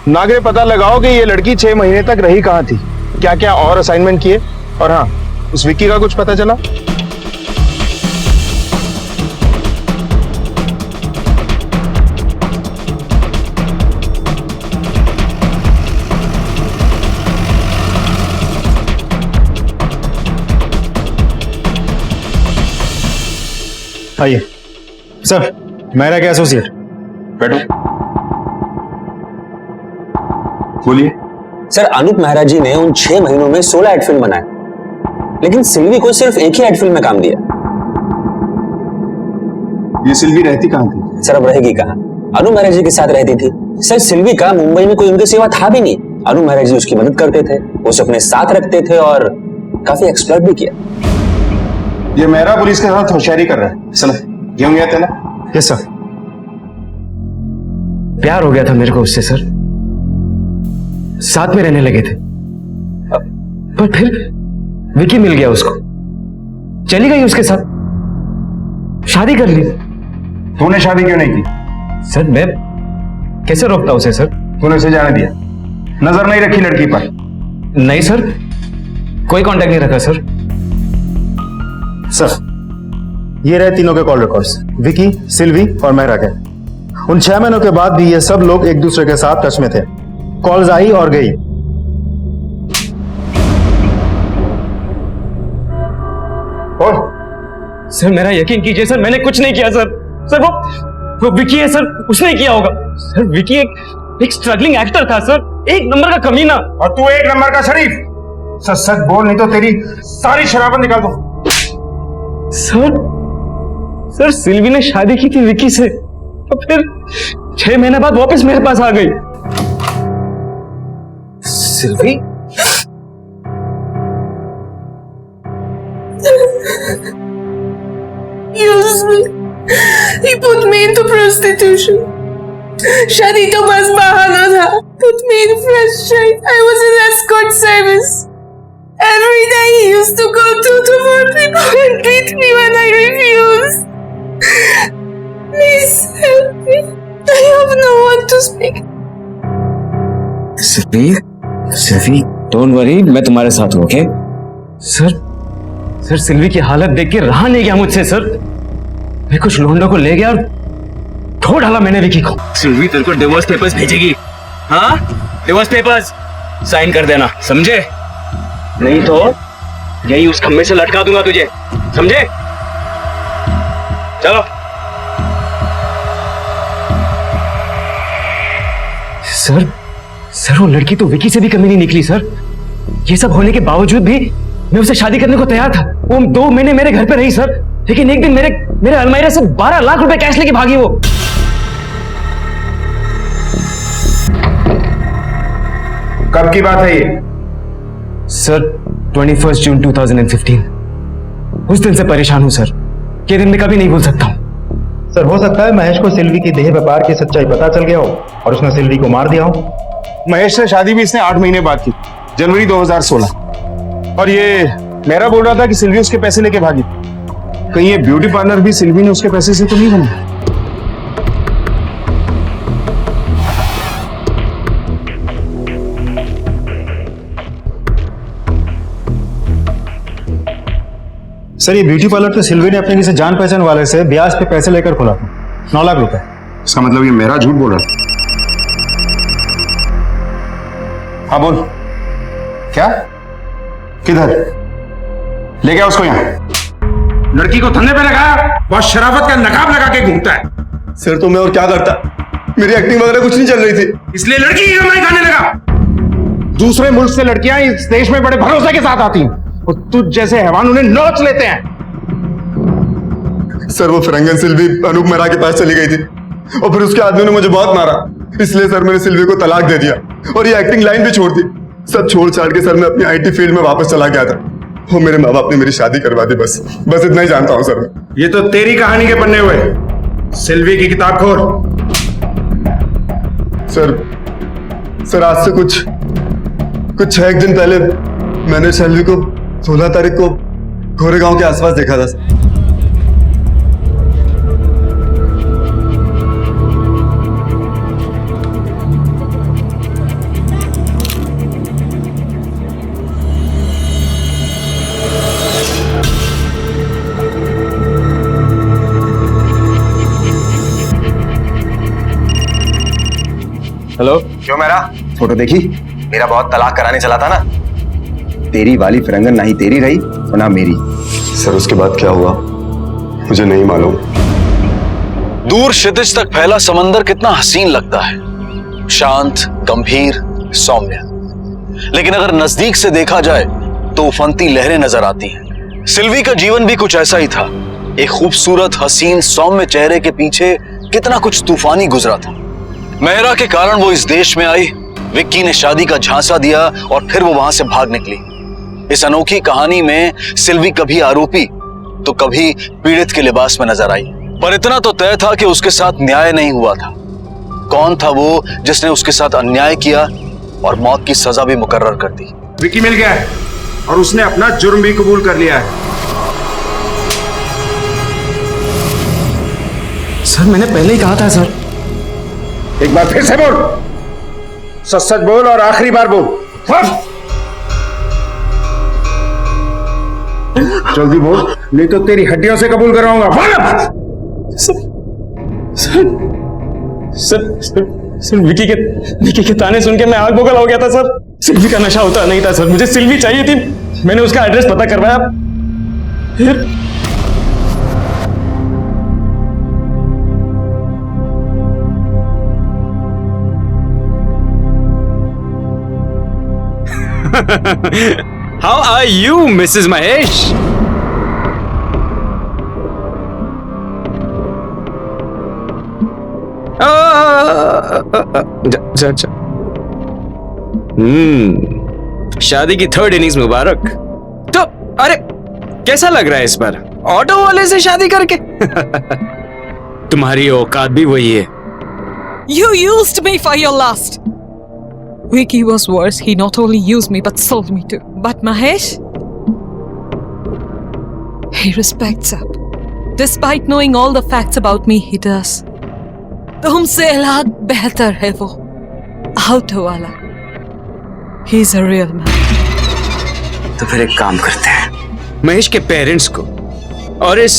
नागरे, पता लगाओ कि ये लड़की 6 महीने तक रही कहाँ थी, क्या क्या और असाइनमेंट किए, और हाँ, उस विक्की का कुछ पता चला? आइए सर, मेरा क्या एसोसिएट। बैठो। बोलिए। सर, अनूप मेहरा जी ने उन 6 महीनों में 16 एड फिल्म बनाए, लेकिन सिल्वी को सिर्फ एक ही एड फिल्म में काम दिया। ये सिल्वी रहती कहाँ थी? सर, अब रहेगी कहाँ? अनूप मेहरा जी के साथ रहती थी। सर, सिल्वी का मुंबई में कोई उनके सिवा था भी नहीं। अनूप मेहरा जी उसकी मदद करते थे, उसे अपने साथ रखते थे और काफी एक्सप्लॉइट भी किया। ये मेहरा पुलिस के साथ होशियारी कर रहा है। चलो, गेहूं गया तेला? Yes sir. प्यार हो गया था मेरे को उससे सर, साथ में रहने लगे थे। पर फिर विकी मिल गया उसको, चली गई उसके साथ, शादी कर ली। तूने शादी क्यों नहीं की? सर, मैं कैसे रोकता उसे सर? तूने उसे जाने दिया, नजर नहीं रखी लड़की पर? नहीं सर, कोई कांटेक्ट नहीं रखा सर। सर, ये रहे तीनों के कॉल रिकॉर्ड्स, विकी, सिल्वी और मेहरा के। उन 6 महीनों के बाद भी ये सब लोग एक दूसरे के साथ टच में थे। कॉल्स आई और गई। और सर, मेरा यकीन कीजिए सर, मैंने कुछ नहीं किया सर। सर, वो विकी है सर, उसने किया होगा। सर, विकी एक स्ट्रगलिंग एक्टर था सर, 1 नंबर का कमीना। और तू 1 नंबर का शरीफ। सच सच बोल, नहीं तो तेरी सारी शराबत निकाल दो। सर, सिल्वी ने शादी की थी विकी से, तो फिर 6 महीने बाद वापस मेरे पास आ गई। Silvi? Used me. He put me into prostitution. शादी तो बस बहाना था. Put me in frustration. I was in escort service. Every day he used to go 2 to 4 people and beat me when I refused. Please help me. I have no one to speak. Silvi, don't worry, मैं तुम्हारे साथ हूँ, okay? Sir, Silvi की हालत देख के रहा नहीं गया मुझसे सर। मैं कुछ लोंडों को ले गया और धो डाला मैंने विकी को। सिल्वी तेरे को डिवोर्स पेपर्स भेजेगी, हाँ? डिवोर्स पेपर्स साइन कर देना, समझे? नहीं तो यही उस खंबे से लटका दूंगा तुझे, समझे? चलो। सर, वो लड़की तो विकी से भी कमी नहीं निकली सर। ये सब होने के बावजूद भी मैं उसे शादी करने को तैयार था। वो 2 महीने मेरे घर पे रही सर, लेकिन एक दिन मेरे अलमारी से 12 लाख रुपए कैश लेके भागी वो। कब की बात है ये? सर, 21 जून 2015। उस दिन से परेशान हूं सर, ये दिन मैं कभी नहीं भूल सकता हूं। सर, हो सकता है महेश को सिल्वी की देह व्यापार की सच्चाई पता चल गया हो और उसने सिल्वी को मार दिया हो। महेश से शादी भी इसने 8 महीने बाद की, जनवरी 2016। और ये मेरा बोल रहा था कि सिल्वी उसके पैसे लेके भागी। कहीं ये ब्यूटी पार्लर भी सिल्वी ने उसके पैसे से तो नहीं बना? सर, ये ब्यूटी पार्लर तो सिल्वी ने अपने किसी जान पहचान वाले से ब्याज पे पैसे लेकर खोला था, 9 लाख रुपए। इसका मतलब ये मेरा झूठ बोल रहा? हाँ बोल, क्या? किधर ले गया उसको? यहाँ लड़की को धंधे पे लगाया, बहुत शराफत का नकाब लगा के घूमता है। सर तो मैं और क्या करता, मेरी एक्टिंग वगैरह कुछ नहीं चल रही थी, इसलिए लड़की की कमाई खाने लगा। दूसरे मुल्क से लड़कियां इस देश में बड़े भरोसे के साथ आती हैं और तुझ जैसे हैवान उन्हें नोच लेते हैं। सर वो फिरंगन सिल्वी अनूप मेहरा के पास चली गई थी और फिर उसके आदमी ने मुझे बहुत मारा, इसलिए सर मैंने सिल्वी को तलाक दे दिया और ये एक्टिंग लाइन भी छोड़ दी। सब छोड़ छाड़ के सर मैं अपनी IT फील्ड में वापस चला गया था और मेरे माँ बाप ने मेरी शादी करवा दी। बस इतना ही जानता हूँ सर मैं। ये तो तेरी कहानी के पन्ने हुए। सिल्वी की किताब खोल। सर आज से कुछ 6 दिन पहले मैंने सिल्वी को 16 तारीख को गोरेगांव के आसपास देखा था। हेलो, क्यों मेरा फोटो देखी? मेरा बहुत तलाक कराने चला था ना। तेरी वाली फिरंगन ना ही तेरी रही और ना मेरी। सर उसके बाद क्या हुआ मुझे नहीं मालूम। दूर क्षितिज तक फैला समंदर कितना हसीन लगता है, शांत, गंभीर, सौम्य। लेकिन अगर नजदीक से देखा जाए तो उफनती लहरें नजर आती हैं। सिल्वी का जीवन भी कुछ ऐसा ही था। एक खूबसूरत, हसीन, सौम्य चेहरे के पीछे कितना कुछ तूफानी गुजरा था। मेहरा के कारण वो इस देश में आई, विक्की ने शादी का झांसा दिया और फिर वो वहां से भाग निकली। इस अनोखी कहानी में सिल्वी कभी आरोपी तो कभी पीड़ित के लिबास में नजर आई, पर इतना तो तय था कि उसके साथ न्याय नहीं हुआ था। कौन था वो जिसने उसके साथ अन्याय किया और मौत की सजा भी मुकर्रर कर दी? विक्की मिल गया है और उसने अपना जुर्म भी कबूल कर लिया है। सर मैंने पहले ही कहा था सर। एक बार फिर से बोल, सच सच बोल और आखिरी बार बोल। जल्दी बोल, नहीं तो तेरी हड्डियों से कबूल कराऊंगा। सर विकी के ताने सुन के मैं आग बगल हो गया था सर। सिल्वी का नशा होता नहीं था सर, मुझे सिल्वी चाहिए थी। मैंने उसका एड्रेस पता करवाया, फिर How are you, Mrs. Mahesh? शादी की 3rd इनिंग्स मुबारक। तो अरे कैसा लग रहा है इस बार ऑटो वाले से शादी करके? तुम्हारी औकात भी वही है। You used me for your lust. Vicky was worse. He not only used me but sold me too. But Mahesh, he respects up. Despite knowing all the facts about me, he does. तुमसे लाख बेहतर है वो auto वाला। He's a real man. तो फिर एक काम करते हैं, महेश के पेरेंट्स को और इस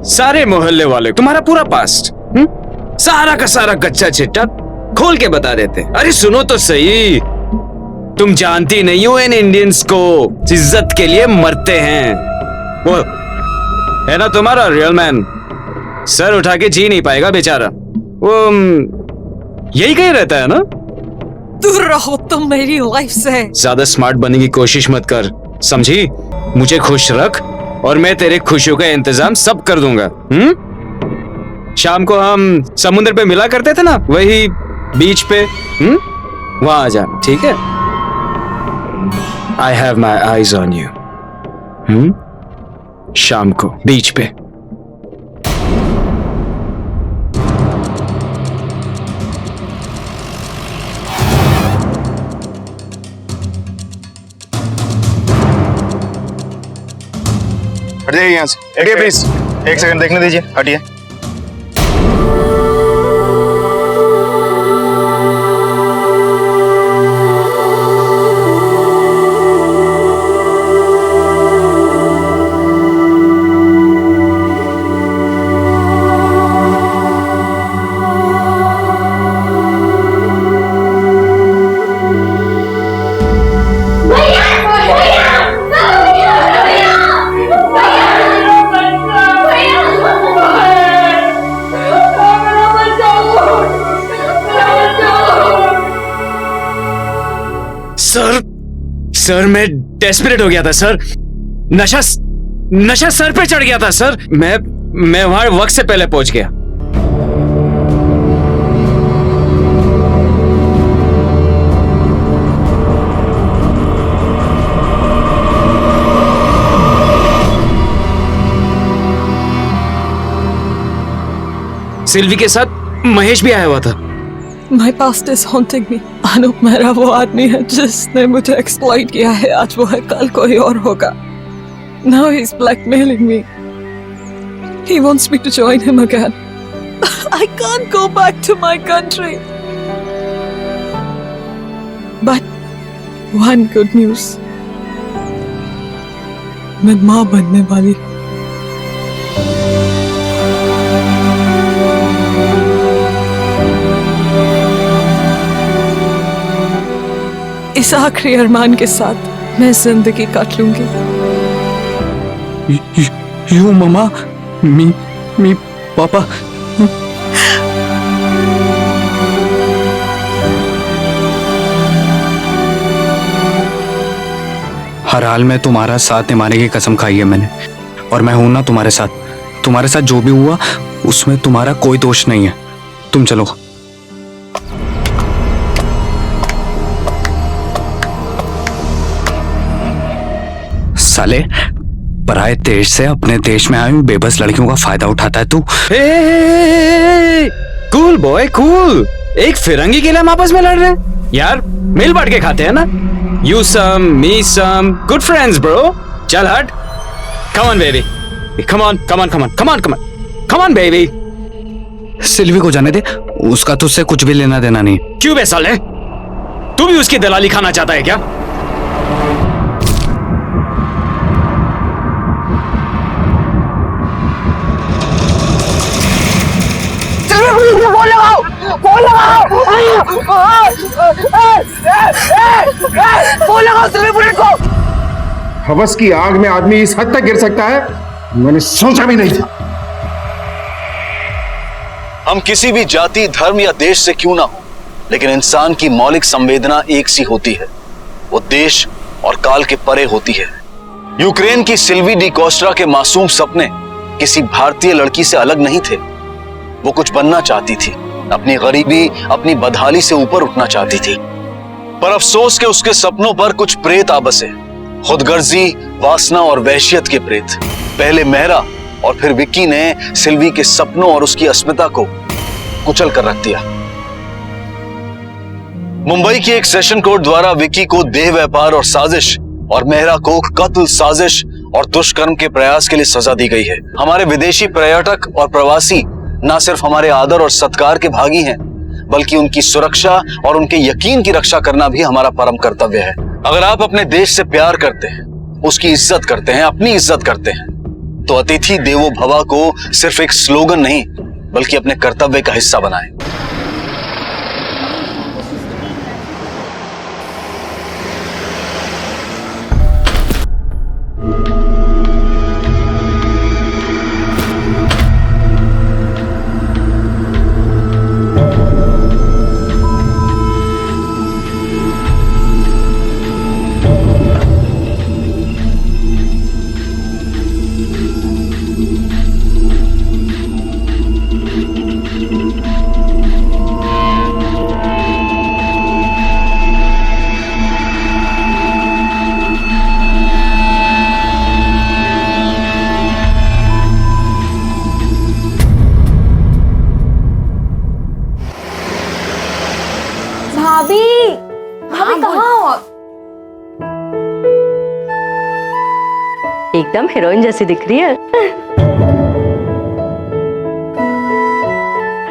सारे मोहल्ले वाले तुम्हारा पूरा पास्ट, सारा का सारा कच्चा चिट्टा खोल के बता देते। अरे सुनो तो सही, तुम जानती नहीं हो इन इंडियंस को इज्जत के लिए मरते हैं। वो है ना तुम्हारा रियल मैन, सर उठा के जी नहीं पाएगा बेचारा। वो यही कहीं रहता है ना। दूर रहो तुम मेरी लाइफ से। ज्यादा स्मार्ट बनने की कोशिश मत कर, समझी? मुझे खुश रख और मैं तेरे खुशियों का इंतजाम सब कर दूंगा। शाम को हम समुद्र पे मिला करते थे ना, वही बीच पे, वहां आ जाना, ठीक है? I have my eyes on you. शाम को बीच पे। हट जाइए यहाँ से, हटिए प्लीज। एक सेकंड देखने दीजिए, हटिए। सर मैं डेस्परेट हो गया था सर। नशा सर पे चढ़ गया था सर। मैं वहां वक्त से पहले पहुंच गया। सिल्वी के साथ महेश भी आया हुआ था। My past is haunting me. Anoop मेरा वो आदमी है जिसने मुझे एक्सप्लॉइट किया है। आज वो है, कल कोई और होगा। Now he's blackmailing me. He wants me to join him again. I can't go back to my country. But one good news. मैं माँ बनने वाली। इस आखिरी अरमान के साथ मैं जिंदगी काट लूंगी। यू मम्मा, मी पापा। हर हाल में तुम्हारा साथ निभाने की कसम खाई है मैंने, और मैं हूं ना तुम्हारे साथ। तुम्हारे साथ जो भी हुआ उसमें तुम्हारा कोई दोष नहीं है। तुम चलो। साले, पराए देश से अपने देश में आई बेबस लड़कियों का फायदा उठाता है तू। Cool boy cool. एक फिरंगी के लिए हम आपस में लड़ रहे हैं यार। मिल बांट के खाते हैं ना। You some, me some, good friends bro। चल हट। Come on baby, come on, come on, come on, come on, come on, come on baby। Silvi को जाने दे, उसका तुझसे कुछ भी लेना देना नहीं। क्यों बे साले, तू भी उसकी दलाली खाना चाहता है क्या? फोन लगाओ, फोन लगाओ, फोन लगाओ सिल्वी बुलेट को। हवस की आग में आदमी इस हद तक गिर सकता है, मैंने सोचा भी नहीं था। हम किसी भी जाति, धर्म या देश से क्यों ना हो, लेकिन इंसान की मौलिक संवेदना एक सी होती है। वो देश और काल के परे होती है। यूक्रेन की सिल्वी डी कोस्टा के मासूम सपने किसी भारतीय लड़की से अलग नहीं थे। वो कुछ बनना चाहती थी, अपनी गरीबी, अपनी बदहाली से ऊपर उठना चाहती थी। पर अफसोस के उसके सपनों पर कुछ प्रेत आ बसे। खुदगर्जी, वासना और वहशियत के प्रेत। पहले मेहरा और फिर विक्की ने सिल्वी के सपनों और उसकी अस्मिता को कुचल कर रख दिया। मुंबई की एक सेशन कोर्ट द्वारा विक्की को देह व्यापार और साजिश और मेहरा को कत्ल, साजिश और दुष्कर्म के प्रयास के लिए सजा दी गई है। हमारे विदेशी पर्यटक और प्रवासी न सिर्फ हमारे आदर और सत्कार के भागी हैं, बल्कि उनकी सुरक्षा और उनके यकीन की रक्षा करना भी हमारा परम कर्तव्य है। अगर आप अपने देश से प्यार करते हैं, उसकी इज्जत करते हैं, अपनी इज्जत करते हैं, तो अतिथि देवो भव को सिर्फ एक स्लोगन नहीं, बल्कि अपने कर्तव्य का हिस्सा बनाएं। एक एकदम हीरोइन जैसी दिख रही है।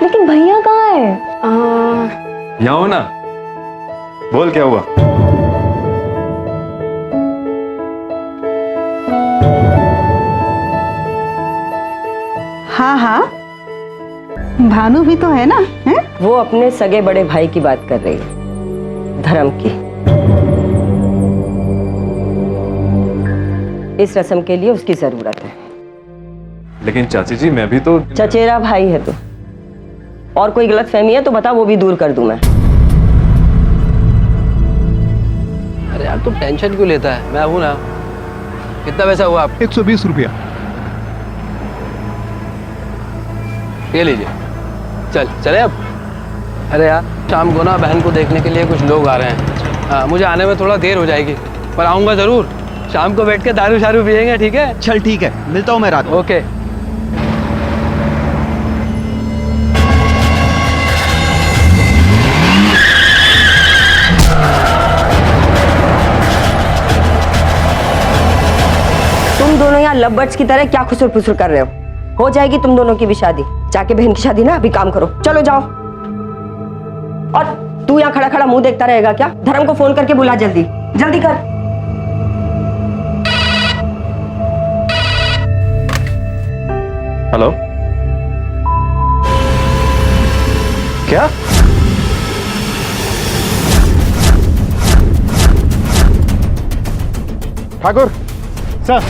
लेकिन भैया कहाँ है? यहाँ हो ना। बोल क्या हुआ? हाँ हाँ, भानु भी तो है ना? है? वो अपने सगे बड़े भाई की बात कर रही है, धर्म की। इस रस्म के लिए उसकी जरूरत है। लेकिन चाची जी मैं भी तो चचेरा भाई है तू, और कोई गलतफहमी है तो बता, वो भी दूर कर दूं मैं। अरे यार तू टेंशन क्यों लेता है, मैं हूं ना। कितना पैसा हुआ आप? 120 रुपया। ये लीजिए। चले अब। अरे यार शाम को ना बहन को देखने के लिए कुछ लोग आ रहे हैं। हाँ, मुझे आने में थोड़ा देर हो जाएगी, पर आऊँगा ज़रूर। शाम को बैठ के दारू शारू पियेंगे, ठीक है? चल ठीक है, मिलता हूँ मैं रात। ओके। तुम दोनों यहाँ लव की तरह क्या खुसुर फुसुर कर रहे हो जाएगी तुम दोनों की भी शादी। जाके बहन की शादी ना अभी काम करो, चलो जाओ। और तू यहाँ खड़ा खड़ा मुंह देखता रहेगा क्या? धर्म को फोन करके बुला, जल्दी जल्दी कर। हेलो, क्या? ठाकुर सर,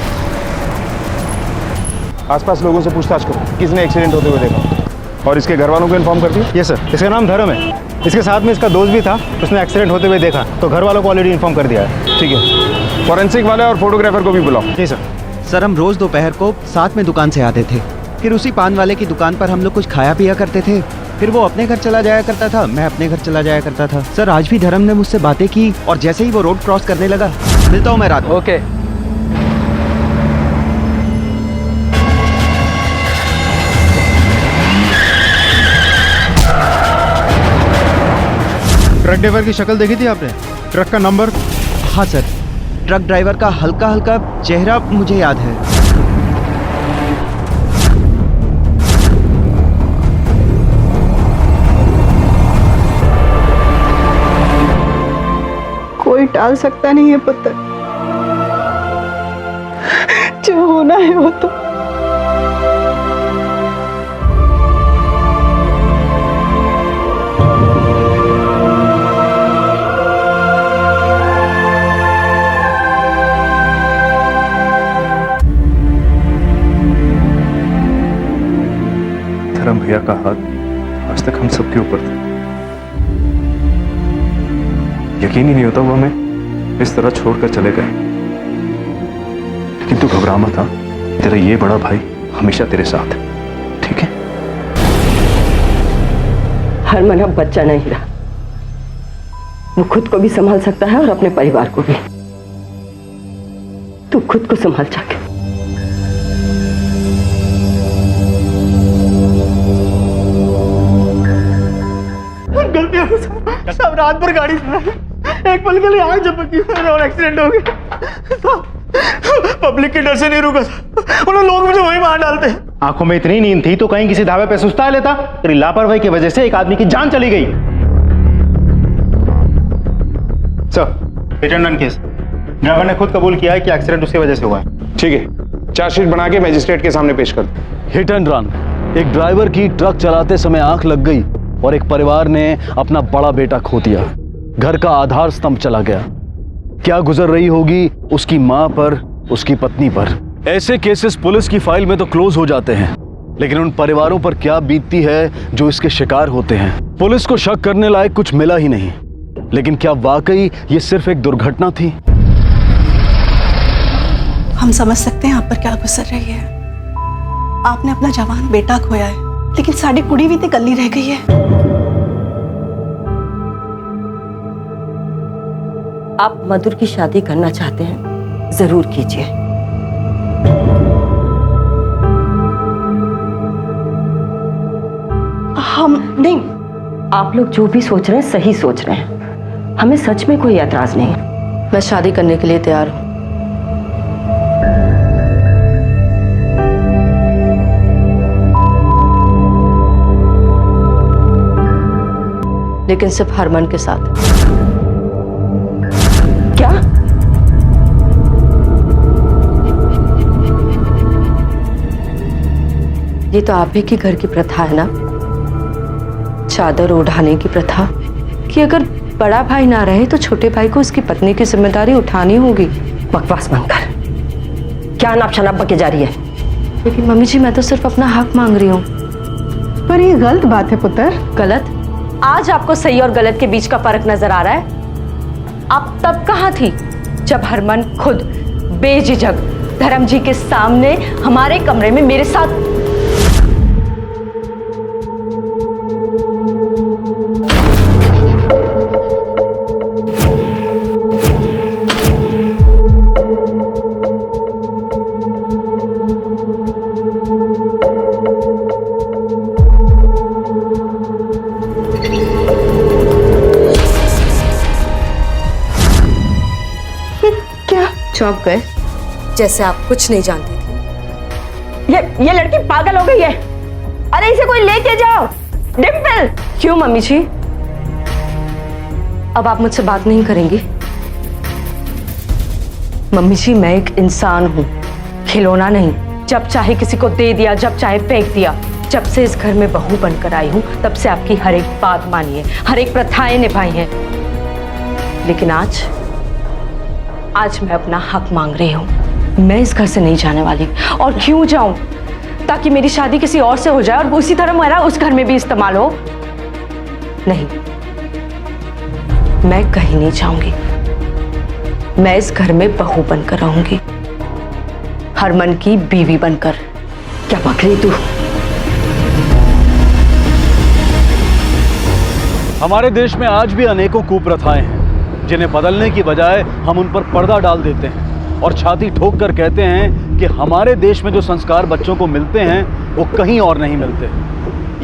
आसपास लोगों से पूछताछ करो, किसने एक्सीडेंट होते हुए देखा, और इसके घर वालों को इन्फॉर्म कर दिया? ये सर, इसका नाम धर्म है। इसके साथ में इसका दोस्त भी था, उसने एक्सीडेंट होते हुए देखा, तो घर वालों को ऑलरेडी इन्फॉर्म कर दिया है। ठीक है, फॉरेंसिक वाले और फोटोग्राफर को भी बुलाओ। जी सर। सर हम रोज दोपहर को साथ में दुकान से आते थे, फिर उसी पान वाले की दुकान पर हम लोग कुछ खाया पिया करते थे, फिर वो अपने घर चला जाया करता था, मैं अपने घर चला जाया करता था। सर आज भी धर्म ने मुझसे बातें की, और जैसे ही वो रोड क्रॉस करने लगा, मिलता हूँ मैं रात। ओके। ट्रक ड्राइवर की शक्ल देखी थी आपने? ट्रक का नंबर? हाँ सर, ट्रक ड्राइवर का हल्का हल्का चेहरा मुझे याद है। कोई टाल सकता नहीं है पुत्र, जो होना है वो तो। धर्म भैया का हाथ आज तक हम सबके ऊपर था। यकीन ही नहीं होता वो हमें इस तरह छोड़कर चले गए। लेकिन तू घबरा मत, था तेरा ये बड़ा भाई हमेशा तेरे साथ है, ठीक है? हरमन अब बच्चा नहीं रहा, वो खुद को भी संभाल सकता है और अपने परिवार को भी। तू खुद को संभाल जाके। सब रात भर गाड़ी चलाई, एक पल के लिए आग झपकी और एक्सीडेंट हो गया। पब्लिक के डर से नहीं रुका था, उन्हें लोग मुझे वहीं मार डालते। आंखों में इतनी नींद थी तो कहीं किसी धाबे पे सुस्ता लेता। तेरी लापरवाही की वजह से एक आदमी की जान चली गई। Sir, return on case. Driver ने खुद कबूल किया है कि एक्सीडेंट उसकी वजह से हुआ है। ठीक है, चार्जशीट बना के मजिस्ट्रेट के सामने पेश कर दो। हिट एंड रन, एक ड्राइवर की ट्रक चलाते समय आंख लग गई और एक परिवार ने अपना बड़ा बेटा खो दिया। घर का आधार स्तंभ चला गया। क्या गुजर रही होगी उसकी मां पर, उसकी पत्नी पर। ऐसे केसेस पुलिस की फाइल में तो क्लोज हो जाते हैं, लेकिन उन परिवारों पर क्या बीतती है जो इसके शिकार होते हैं। पुलिस को शक करने लायक कुछ मिला ही नहीं, लेकिन क्या वाकई ये सिर्फ एक दुर्घटना थी? हम समझ सकते हैं आप पर क्या गुजर रही है। आपने अपना जवान बेटा खोया है, लेकिन साड़ी कुड़ी भी तो कल्ली रह गई है। आप मधुर की शादी करना चाहते हैं, जरूर कीजिए। हम नहीं, आप लोग जो भी सोच रहे हैं सही सोच रहे हैं। हमें सच में कोई एतराज नहीं। मैं शादी करने के लिए तैयार हूं। लेकिन सिर्फ हरमन के साथ। क्या? ये तो आप ही के घर की प्रथा है ना, चादर ओढ़ाने की प्रथा, कि अगर बड़ा भाई ना रहे तो छोटे भाई को उसकी पत्नी की जिम्मेदारी उठानी होगी। बकवास बंद कर, क्या नाप शनाप बके जा रही है? लेकिन मम्मी जी मैं तो सिर्फ अपना हक मांग रही हूँ। पर ये गलत बात है पुत्र। गलत? आज आपको सही और गलत के बीच का फर्क नजर आ रहा है? आप तब कहाँ थी जब हरमन खुद बेझिझक धर्म जी के सामने हमारे कमरे में मेरे साथ चौंक गए जैसे आप कुछ नहीं जानती थी। ये लड़की पागल हो गई है। अरे इसे कोई लेके जाओ। डिम्पल। क्यों मम्मी जी, अब आप मुझसे बात नहीं करेंगी? मम्मी जी मैं एक इंसान हूं, खिलौना नहीं। जब चाहे किसी को दे दिया, जब चाहे फेंक दिया। जब से इस घर में बहू बनकर आई हूं तब से आपकी हर एक बात मानी है, हर एक प्रथाएं निभाई हैं। लेकिन आज मैं अपना हक मांग रही हूं। मैं इस घर से नहीं जाने वाली। और क्यों जाऊं? ताकि मेरी शादी किसी और से हो जाए और उसी तरह मेरा उस घर में भी इस्तेमाल हो? नहीं, मैं कहीं नहीं जाऊंगी। मैं इस घर में बहू बनकर रहूंगी, हरमन की बीवी बनकर। क्या बक रही तू? हमारे देश में आज भी अनेकों कुप्रथाएं हैं जिन्हें बदलने की बजाय हम उन पर पर्दा डाल देते हैं और छाती ठोक कर कहते हैं कि हमारे देश में जो संस्कार बच्चों को मिलते हैं वो कहीं और नहीं मिलते।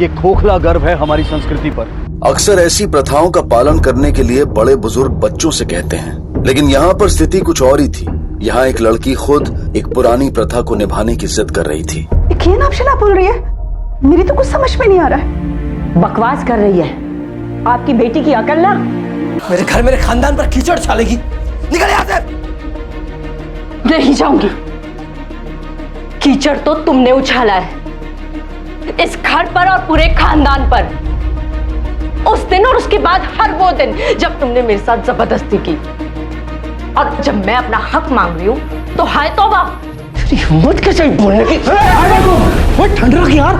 ये खोखला गर्व है हमारी संस्कृति पर। अक्सर ऐसी प्रथाओं का पालन करने के लिए बड़े बुजुर्ग बच्चों से कहते हैं, लेकिन यहाँ पर स्थिति कुछ और ही थी। यहाँ एक लड़की खुद एक पुरानी प्रथा को निभाने की जिद कर रही थी। क्या नाम शनाप बोल रही है? मेरी तो कुछ समझ में नहीं आ रहा है। बकवास कर रही है। आपकी बेटी की अकल ना। मेरे घर मेरे खानदान पर कीचड़ छालेगी। निकल यहाँ से। नहीं जाऊंगी। कीचड़ तो तुमने उछाला है इस घर पर और पूरे खानदान पर। उस दिन और उसके बाद हर वो दिन जब तुमने मेरे साथ जबरदस्ती की। और जब मैं अपना हक मांग रही हूं तो हाय तौबा। तेरी हिम्मत कैसे बोलने की? वो ठंड रख यार।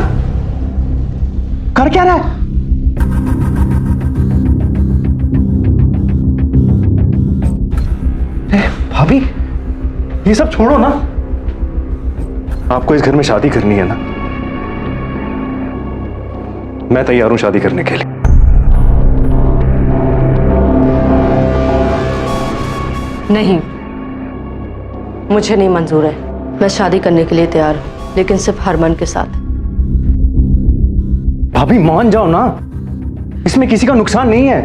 कर क्या रहा है? भाभी ये सब छोड़ो ना। आपको इस घर में शादी करनी है ना? मैं तैयार हूं शादी करने के लिए। नहीं, मुझे नहीं मंजूर है। मैं शादी करने के लिए तैयार हूं, लेकिन सिर्फ हरमन के साथ। भाभी मान जाओ ना, इसमें किसी का नुकसान नहीं है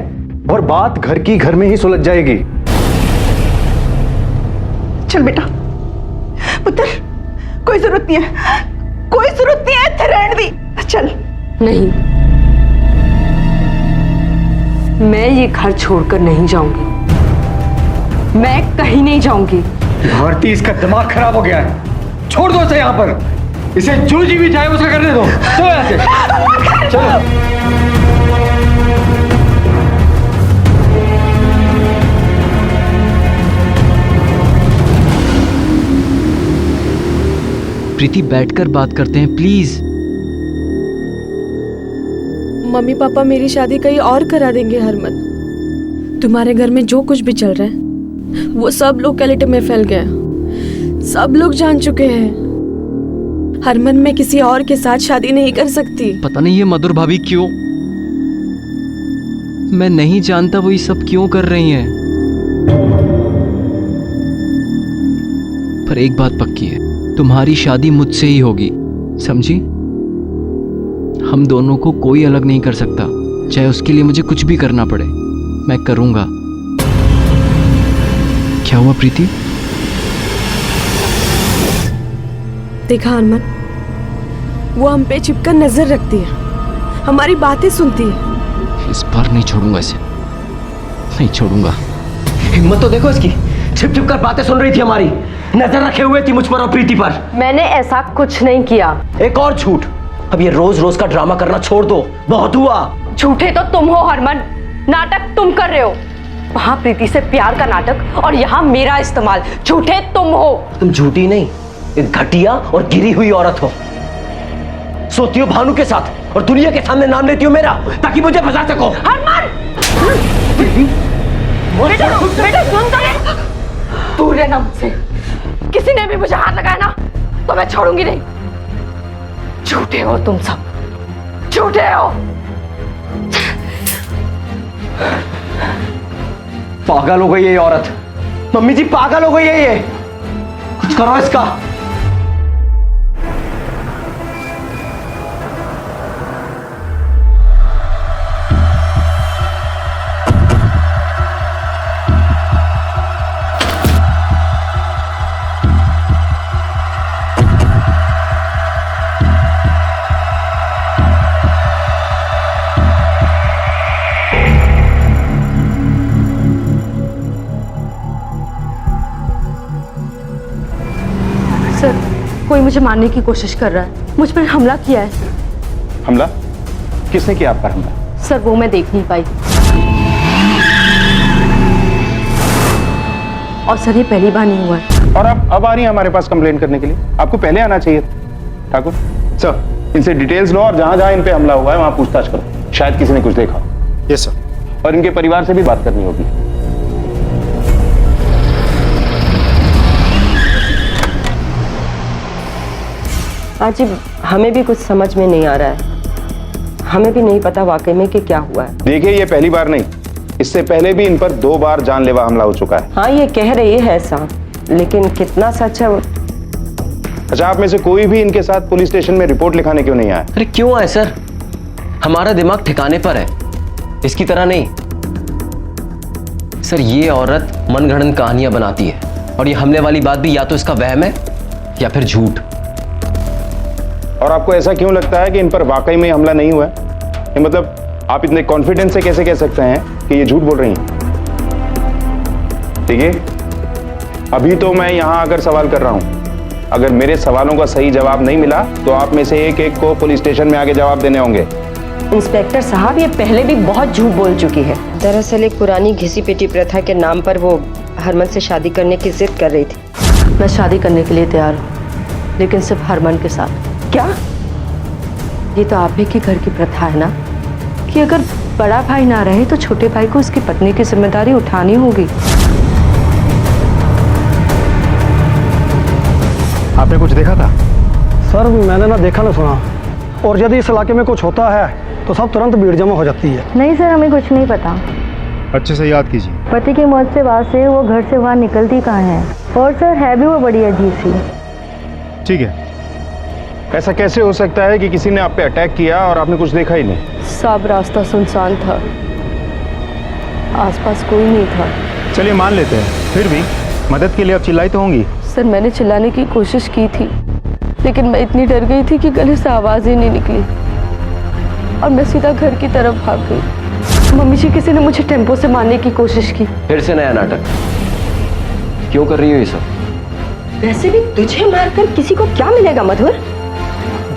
और बात घर की घर में ही सुलझ जाएगी। चल बेटा, पुत्र, कोई जरूरत नहीं है, कोई जरूरत नहीं है, रहने दी। चल। नहीं, मैं ये घर छोड़कर नहीं जाऊंगी। मैं कहीं नहीं जाऊंगी। भारती, इसका दिमाग खराब हो गया है। छोड़ दो इसे यहाँ पर। इसे जो जी भी चाहे उसका करने दो। चलो यहाँ से। चलो। प्रीति, बैठकर बात करते हैं प्लीज। मम्मी पापा मेरी शादी कहीं और करा देंगे हरमन। तुम्हारे घर में जो कुछ भी चल रहा है वो सब लोकेलिटी में फैल गया। सब लोग जान चुके हैं। हरमन मैं किसी और के साथ शादी नहीं कर सकती। पता नहीं ये मधुर भाभी क्यों, मैं नहीं जानता वो ये सब क्यों कर रही हैं। पर एक बात पक्की है, तुम्हारी शादी मुझसे ही होगी, समझी? हम दोनों को कोई अलग नहीं कर सकता, चाहे उसके लिए मुझे कुछ भी करना पड़े, मैं करूंगा। क्या हुआ प्रीति? देखा हरमन, वो हम पे छिपकर नजर रखती है, हमारी बातें सुनती है, इस बार नहीं छोड़ूंगा इसे, नहीं छोड़ूंगा। हिम्मत तो देखो इसकी, छिप छिप कर बातें सुन रही थी हमारी, नजर रखे हुए थी मुझ पर और प्रीति पर। मैंने ऐसा कुछ नहीं किया। एक और झूठ। अब ये रोज रोज का ड्रामा करना छोड़ दो, बहुत हुआ। झूठे तो तुम हो हरमन, नाटक तुम कर रहे हो। वहां प्रीति से प्यार का नाटक और यहाँ मेरा इस्तेमाल। झूठे तुम हो। तुम झूठी नहीं, एक घटिया और गिरी हुई औरत हो। सोती हो भानु के साथ और दुनिया के सामने नाम लेती हो मेरा, ताकि मुझे फंसा सको। हरमन! बेटा सुन तो ले। दूर रहना मुझसे। किसी ने भी मुझे हाथ लगाया ना तो मैं छोड़ूंगी नहीं। झूठे हो तुम सब, झूठे हो। पागल हो गई है ये औरत। मम्मी जी पागल हो गई है ये। कुछ करो इसका। सर, कोई मुझे मारने की कोशिश कर रहा है। मुझ पर हमला किया है। हमला? किसने किया आप पर हमला? सर वो मैं देख नहीं पाई। और सर ये पहली बार नहीं हुआ है। और आप अब आ रही हैं हमारे पास कंप्लेंट करने के लिए? आपको पहले आना चाहिए था। ठाकुर सर, इनसे डिटेल्स लो और जहां जहां इन पे हमला हुआ है वहां पूछताछ करो। शायद किसी ने कुछ देखा। Yes sir. और इनके परिवार से भी बात करनी होगी। जी हमें भी कुछ समझ में नहीं आ रहा है। हमें भी नहीं पता वाकई में कि क्या हुआ है। देखिए ये पहली बार नहीं, इससे पहले भी इन पर 2 बार जानलेवा हमला हो चुका है। हाँ ये कह रही है ऐसा, लेकिन कितना सच है वो। अच्छा, आप में से कोई भी इनके साथ पुलिस स्टेशन में रिपोर्ट लिखाने क्यों नहीं आया? अरे क्यों आए सर, हमारा दिमाग ठिकाने पर है, इसकी तरह नहीं। सर ये औरत मनगढ़ंत कहानियां बनाती है और ये हमले वाली बात भी या तो इसका वहम है या फिर झूठ। और आपको ऐसा क्यों लगता है कि इन पर वाकई में हमला नहीं हुआ है? ये मतलब आप इतने कॉन्फिडेंस से कैसे कह सकते हैं कि ये झूठ बोल रही हैं? ठीक है, अभी तो मैं यहां आकर सवाल कर रहा हूं। अगर मेरे सवालों का सही जवाब नहीं मिला तो आप में से एक एक को पुलिस स्टेशन में आके जवाब देने होंगे। इंस्पेक्टर साहब ये पहले भी बहुत झूठ बोल चुकी है। दरअसल एक पुरानी घिसी पिटी प्रथा के नाम पर वो हरमन से शादी करने की जिद कर रही थी। मैं शादी करने के लिए तैयार हूँ, लेकिन सिर्फ हरमन के साथ। क्या? ये तो आप ही के घर की प्रथा है ना कि अगर बड़ा भाई ना रहे तो छोटे भाई को उसकी पत्नी की जिम्मेदारी उठानी होगी। आपने कुछ देखा था? सर मैंने ना देखा ना सुना, और यदि इस इलाके में कुछ होता है तो सब तुरंत भीड़ जमा हो जाती है। नहीं सर, हमें कुछ नहीं पता। अच्छे से याद कीजिए। पति की मौत से बाद से वो घर से बाहर निकलती कहाँ है, और सर है भी वो बड़ी अजीब सी। ठीक है, ऐसा कैसे हो सकता है कि किसी ने आप पे अटैक किया और आपने कुछ देखा ही नहीं? सब रास्ता सुनसान था, आसपास कोई नहीं था। चलिए मान लेते हैं, फिर भी मदद के लिए आप चिल्लाई तो होंगी। सर मैंने चिल्लाने की कोशिश की थी, लेकिन मैं इतनी डर गई थी कि गले से आवाज ही नहीं निकली और मैं सीधा घर की तरफ भाग गई। मम्मी जी किसी ने मुझे टेम्पो से मारने की कोशिश की। फिर से नया नाटक क्यों कर रही हो ये सब? वैसे भी तुझे मारकर किसी को क्या मिलेगा मधुर?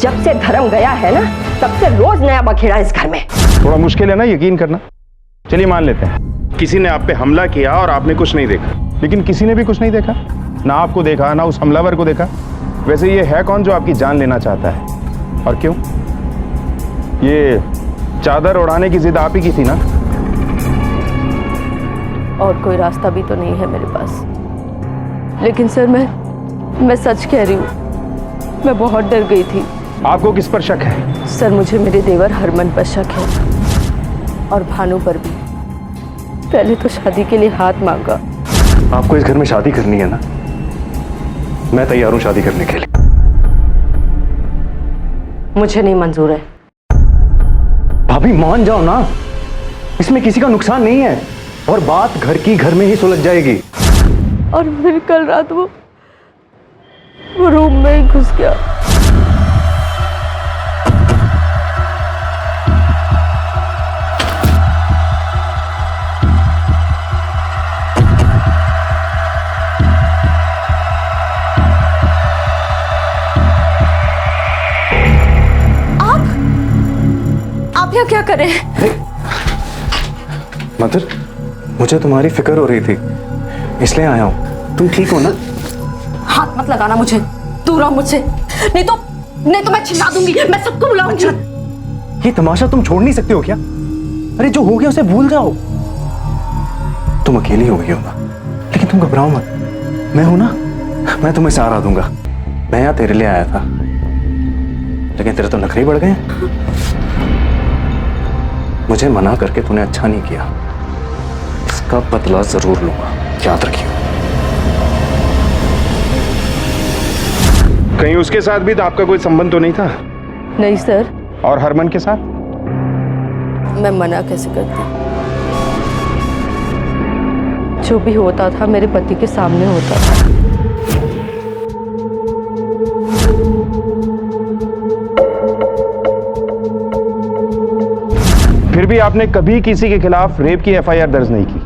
जब से धर्म गया है ना, तब से रोज नया बखेड़ा इस घर में। थोड़ा मुश्किल है ना यकीन करना। चलिए मान लेते हैं किसी ने आप पे हमला किया और आपने कुछ नहीं देखा, लेकिन किसी ने भी कुछ नहीं देखा, ना आपको देखा ना उस हमलावर को देखा। वैसे ये है कौन जो आपकी जान लेना चाहता है और क्यों? ये चादर उड़ाने की जिद आप ही की थी ना? और कोई रास्ता भी तो नहीं है मेरे पास। लेकिन सर मैं सच कह रही हूँ, मैं बहुत डर गई थी। आपको किस पर शक है? सर मुझे मेरे देवर हरमन पर शक है और भानु पर भी। पहले तो शादी के लिए हाथ मांगा। आपको इस घर में शादी करनी है ना? मैं तैयार हूं शादी करने के लिए। मुझे नहीं मंजूर है। भाभी मान जाओ ना, इसमें किसी का नुकसान नहीं है और बात घर की घर में ही सुलझ जाएगी। और फिर कल रात वो रूम में ही घुस गया। करें। मधुर, मुझे तुम्हारी फिक्र हो रही थी इसलिए आया हूँ। तुम ठीक हो ना? हाथ मत लगाना मुझे, दूर रहो मुझसे, नहीं तो मैं चिल्ला दूंगी, मैं सबको बुलाऊंगी। ये तमाशा तुम छोड़ नहीं सकते हो क्या? अरे जो हो गया उसे भूल जाओ। तुम अकेली हो गई हो ना, लेकिन तुम घबराओ मत, मैं हूं ना, मैं तुम्हें सहारा दूंगा। मैं यहाँ तेरे लिए आया था, लेकिन तेरे तो नखरे ही बढ़ गए। मुझे मना करके तूने अच्छा नहीं किया, इसका बदला जरूर लूंगा, याद रखियो। कहीं उसके साथ भी तो आपका कोई संबंध तो नहीं था? नहीं सर। और हरमन के साथ? मैं मना कैसे करती? जो भी होता था मेरे पति के सामने होता था। फिर भी आपने कभी किसी के खिलाफ रेप की एफआईआर दर्ज नहीं की।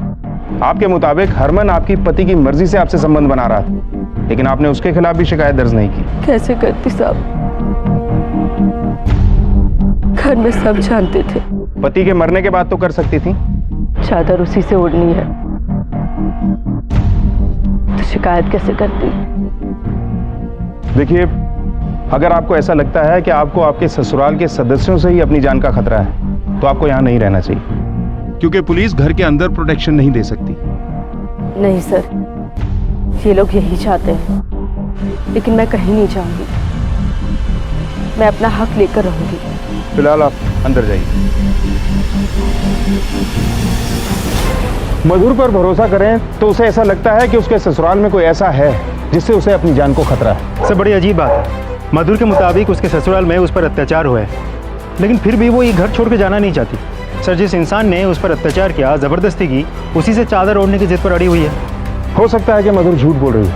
आपके मुताबिक हरमन आपकी पति की मर्जी से आपसे संबंध बना रहा था, लेकिन आपने उसके खिलाफ भी शिकायत दर्ज नहीं की। कैसे करती साहब? घर में सब जानते थे। पति के मरने के बाद तो कर सकती थी। चादर उसी से उड़नी है, तो शिकायत कैसे करती? देखिए, अगर आपको ऐसा लगता है कि आपको आपके ससुराल के सदस्यों से ही अपनी जान का खतरा है, तो आपको यहाँ नहीं रहना चाहिए, क्योंकि पुलिस घर के अंदर प्रोटेक्शन नहीं दे सकती। नहीं सर, ये लोग यही चाहते हैं, लेकिन मैं कहीं नहीं जाऊंगी। मैं अपना हक लेकर रहूंगी। फिलहाल आप अंदर जाइए। मधुर पर भरोसा करें तो उसे ऐसा लगता है कि उसके ससुराल में कोई ऐसा है जिससे उसे अपनी जान को खतरा है। सर बड़ी अजीब बात है। मधुर के मुताबिक उसके ससुराल में उस पर अत्याचार हुआ है, लेकिन फिर भी वो ये घर छोड़ के जाना नहीं चाहती। सर, जिस इंसान ने उस पर अत्याचार किया, जबरदस्ती की, उसी से चादर ओढ़ने की जिद पर अड़ी हुई है। हो सकता है कि मधुर झूठ बोल रही है,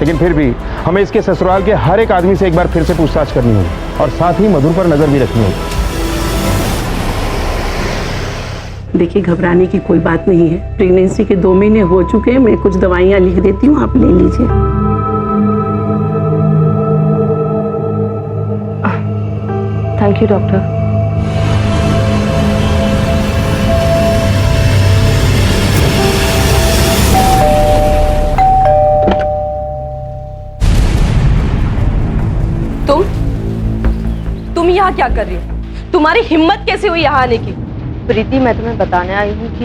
लेकिन फिर भी हमें इसके ससुराल के हर एक आदमी से एक बार फिर से पूछताछ करनी होगी और साथ ही मधुर पर नजर भी रखनी होगी। देखिए, घबराने की कोई बात नहीं है। प्रेगनेंसी के 2 महीने हो चुके हैं। मैं कुछ दवाइयाँ लिख देती हूँ, आप ले लीजिए। Thank you doctor. तुम यहाँ क्या कर रही हो? तुम्हारी हिम्मत कैसे हुई यहाँ आने की? प्रीति, मैं तुम्हें बताने आई हूँ कि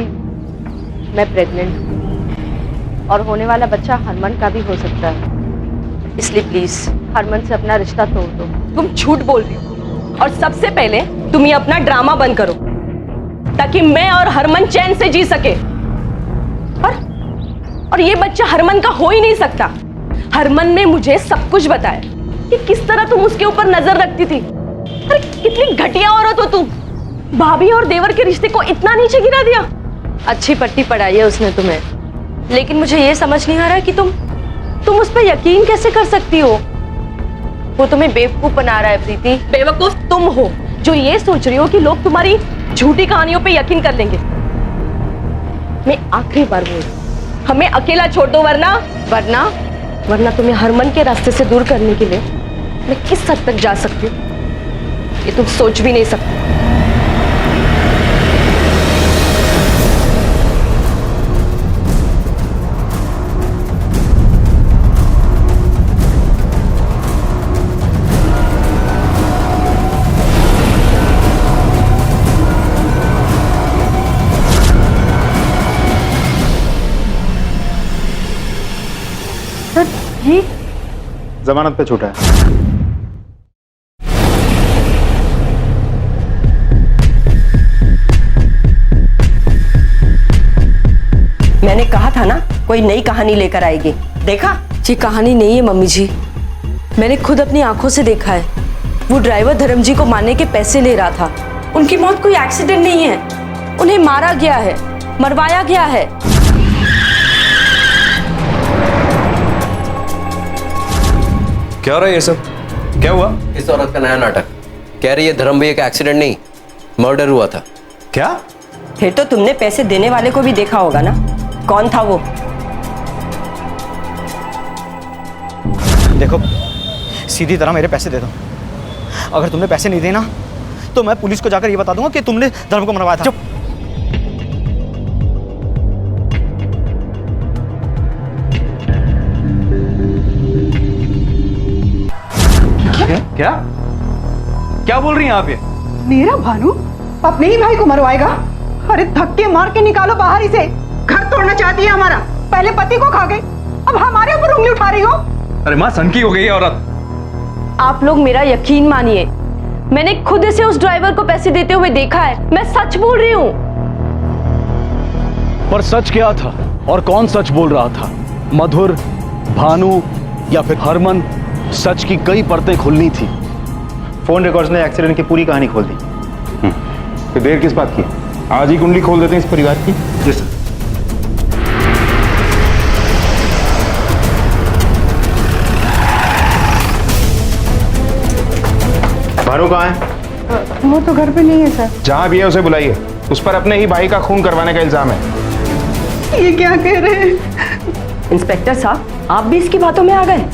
मैं प्रेग्नेंट हूँ और होने वाला बच्चा हरमन का भी हो सकता है, इसलिए प्लीज हरमन से अपना रिश्ता तोड़ दो। तुम झूठ बोल रही हो और सबसे पहले तुम ये अपना ड्रामा बंद करो, ताकि मैं और हरमन चैन से जी सके। और ये बच्चा हरमन का हो ही नहीं सकता। हरमन ने मुझे सब कुछ बताया कि किस तरह तुम उसके ऊपर नजर रखती थी। अरे कितनी घटिया औरत हो तुम! भाभी और देवर के रिश्ते को इतना नीचे गिरा दिया। अच्छी पट्टी पढ़ाई है उसने तुम्हें, लेकिन मुझे ये समझ नहीं आ रहा कि तुम उस पर यकीन कैसे कर सकती हो। वो तुम्हें बेवकूफ बना रहा है प्रीति। बेवकूफ तुम हो जो ये सोच रही हो कि लोग तुम्हारी झूठी कहानियों पे यकीन कर लेंगे। मैं आखिरी बार बोल, हमें अकेला छोड़ दो, वरना तुम्हें हरमन के रास्ते से दूर करने के लिए मैं किस हद तक जा सकती हूँ ये तुम सोच भी नहीं सकते। जमानत पे छूटा है। मैंने कहा था ना, कोई नई कहानी लेकर आएगी। देखा? ये कहानी नहीं है मम्मी जी, मैंने खुद अपनी आंखों से देखा है। वो ड्राइवर धर्म जी को मारने के पैसे ले रहा था। उनकी मौत कोई एक्सीडेंट नहीं है, उन्हें मारा गया है, मरवाया गया है। क्या हो रहा है ये सब? क्या हुआ? इस औरत का नया नाटक। कह रही है धर्म भैया का एक्सीडेंट नहीं, मर्डर हुआ था। क्या? फिर तो तुमने पैसे देने वाले को भी देखा होगा ना, कौन था वो? देखो, सीधी तरह मेरे पैसे दे दो। अगर तुमने पैसे नहीं दिए ना तो मैं पुलिस को जाकर ये बता दूंगा कि तुमने धर्म को मरवाया था। चुप। क्या क्या बोल रही हैं आप ये? मेरा भानु अपने ही भाई को मरवाएगा? अरे धक्के मार के निकालो बाहर इसे। घर तोड़ना चाहती है हमारा। पहले पति को खा गई, अब हमारे ऊपर उंगली उठा रही हो। अरे माँ, सनकी हो गई है औरत। आप लोग मेरा यकीन मानिए, मैंने खुद से उस ड्राइवर को पैसे देते हुए देखा है। मैं सच बोल रही हूँ। पर सच क्या था और कौन सच बोल रहा था? मधुर, भानु या फिर हरमन? सच की कई परतें खुलनी थी। फोन रिकॉर्ड्स ने एक्सीडेंट की पूरी कहानी खोल दी। तो देर किस बात की? आज ही कुंडली खोल देते हैं इस परिवार की। जी सर। भानु कहाँ है? वो तो घर पे नहीं है सर। जहां भी है उसे बुलाइए। उस पर अपने ही भाई का खून करवाने का इल्जाम है। ये क्या कह रहे हैं? इंस्पेक्टर साहब, आप भी इसकी बातों में आ गए?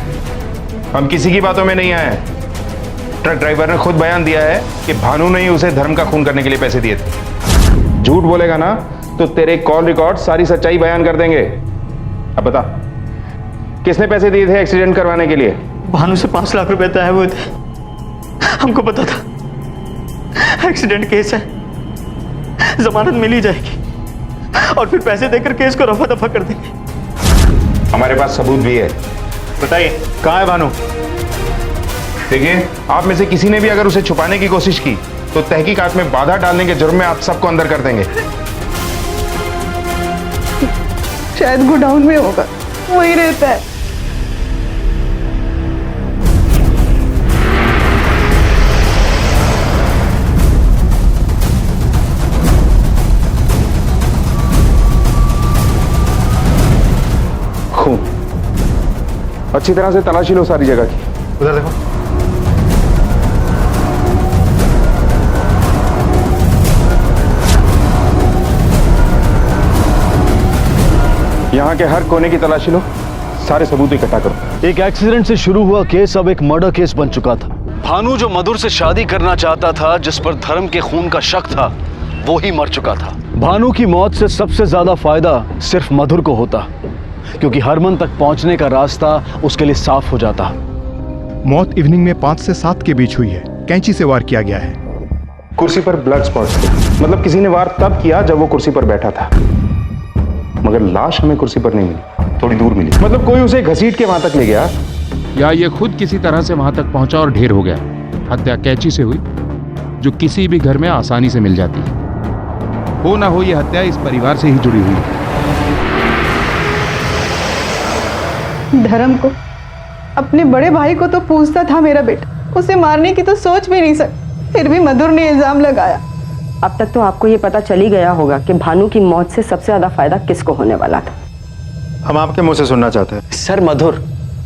हम किसी की बातों में नहीं आए। ट्रक ड्राइवर ने खुद बयान दिया है कि भानु ने ही उसे धर्म का खून करने के लिए पैसे दिए थे। झूठ बोलेगा ना तो तेरे कॉल रिकॉर्ड सारी सच्चाई बयान कर देंगे। अब बता, किसने पैसे दिए थे एक्सीडेंट करवाने के लिए? भानु से 5 लाख रुपए तय हुए थे। हमको पता था एक्सीडेंट केस है, जमानत मिल ही जाएगी और फिर पैसे देकर केस को रफा दफा कर देंगे। हमारे पास सबूत भी है। बताइए कहाँ है भानु? देखिए, आप में से किसी ने भी अगर उसे छुपाने की कोशिश की तो तहकीकात में बाधा डालने के जुर्म में आप सबको अंदर कर देंगे। शायद गोडाउन में होगा, वही रहता है। खून, अच्छी तरह से तलाशी लो सारी जगह की। उधर देखो। यहाँ के हर कोने की तलाशी लो, सारे सबूत इकट्ठा करो। एक एक्सीडेंट से शुरू हुआ केस अब एक मर्डर केस बन चुका था। भानु जो मधुर से शादी करना चाहता था, जिस पर धर्म के खून का शक था, वो ही मर चुका था। भानु की मौत से सबसे ज्यादा फायदा सिर्फ मधुर को होता, क्योंकि हरमन तक पहुंचने का रास्ता उसके लिए साफ हो जाता। मौत इवनिंग में 5 से 7 के बीच हुई है। कैंची से वार किया गया है। कुर्सी पर ब्लड स्पॉट्स थे, मतलब किसी ने वार तब किया जब वो कुर्सी पर बैठा था, मगर लाश हमें कुर्सी पर नहीं मिली, थोड़ी दूर मिली। मतलब कोई उसे घसीट के वहां तक ले गया, या ये खुद किसी तरह से वहां तक पहुंचा और ढेर हो गया। हत्या कैंची से हुई, जो किसी भी घर में आसानी से मिल जाती है। हो ना हो, ये हत्या इस परिवार से ही जुड़ी हुई है। धर्म को, अपने बड़े भाई को तो पूछता था मेरा बेटा, उसे मारने की तो सोच भी नहीं सकती, फिर भी मधुर ने इल्जाम लगाया। अब तक तो आपको ये पता चल ही गया होगा कि भानु की मौत से सबसे ज्यादा फायदा किसको होने वाला था। हम आपके मुंह से सुनना चाहते हैं। सर, मधुर।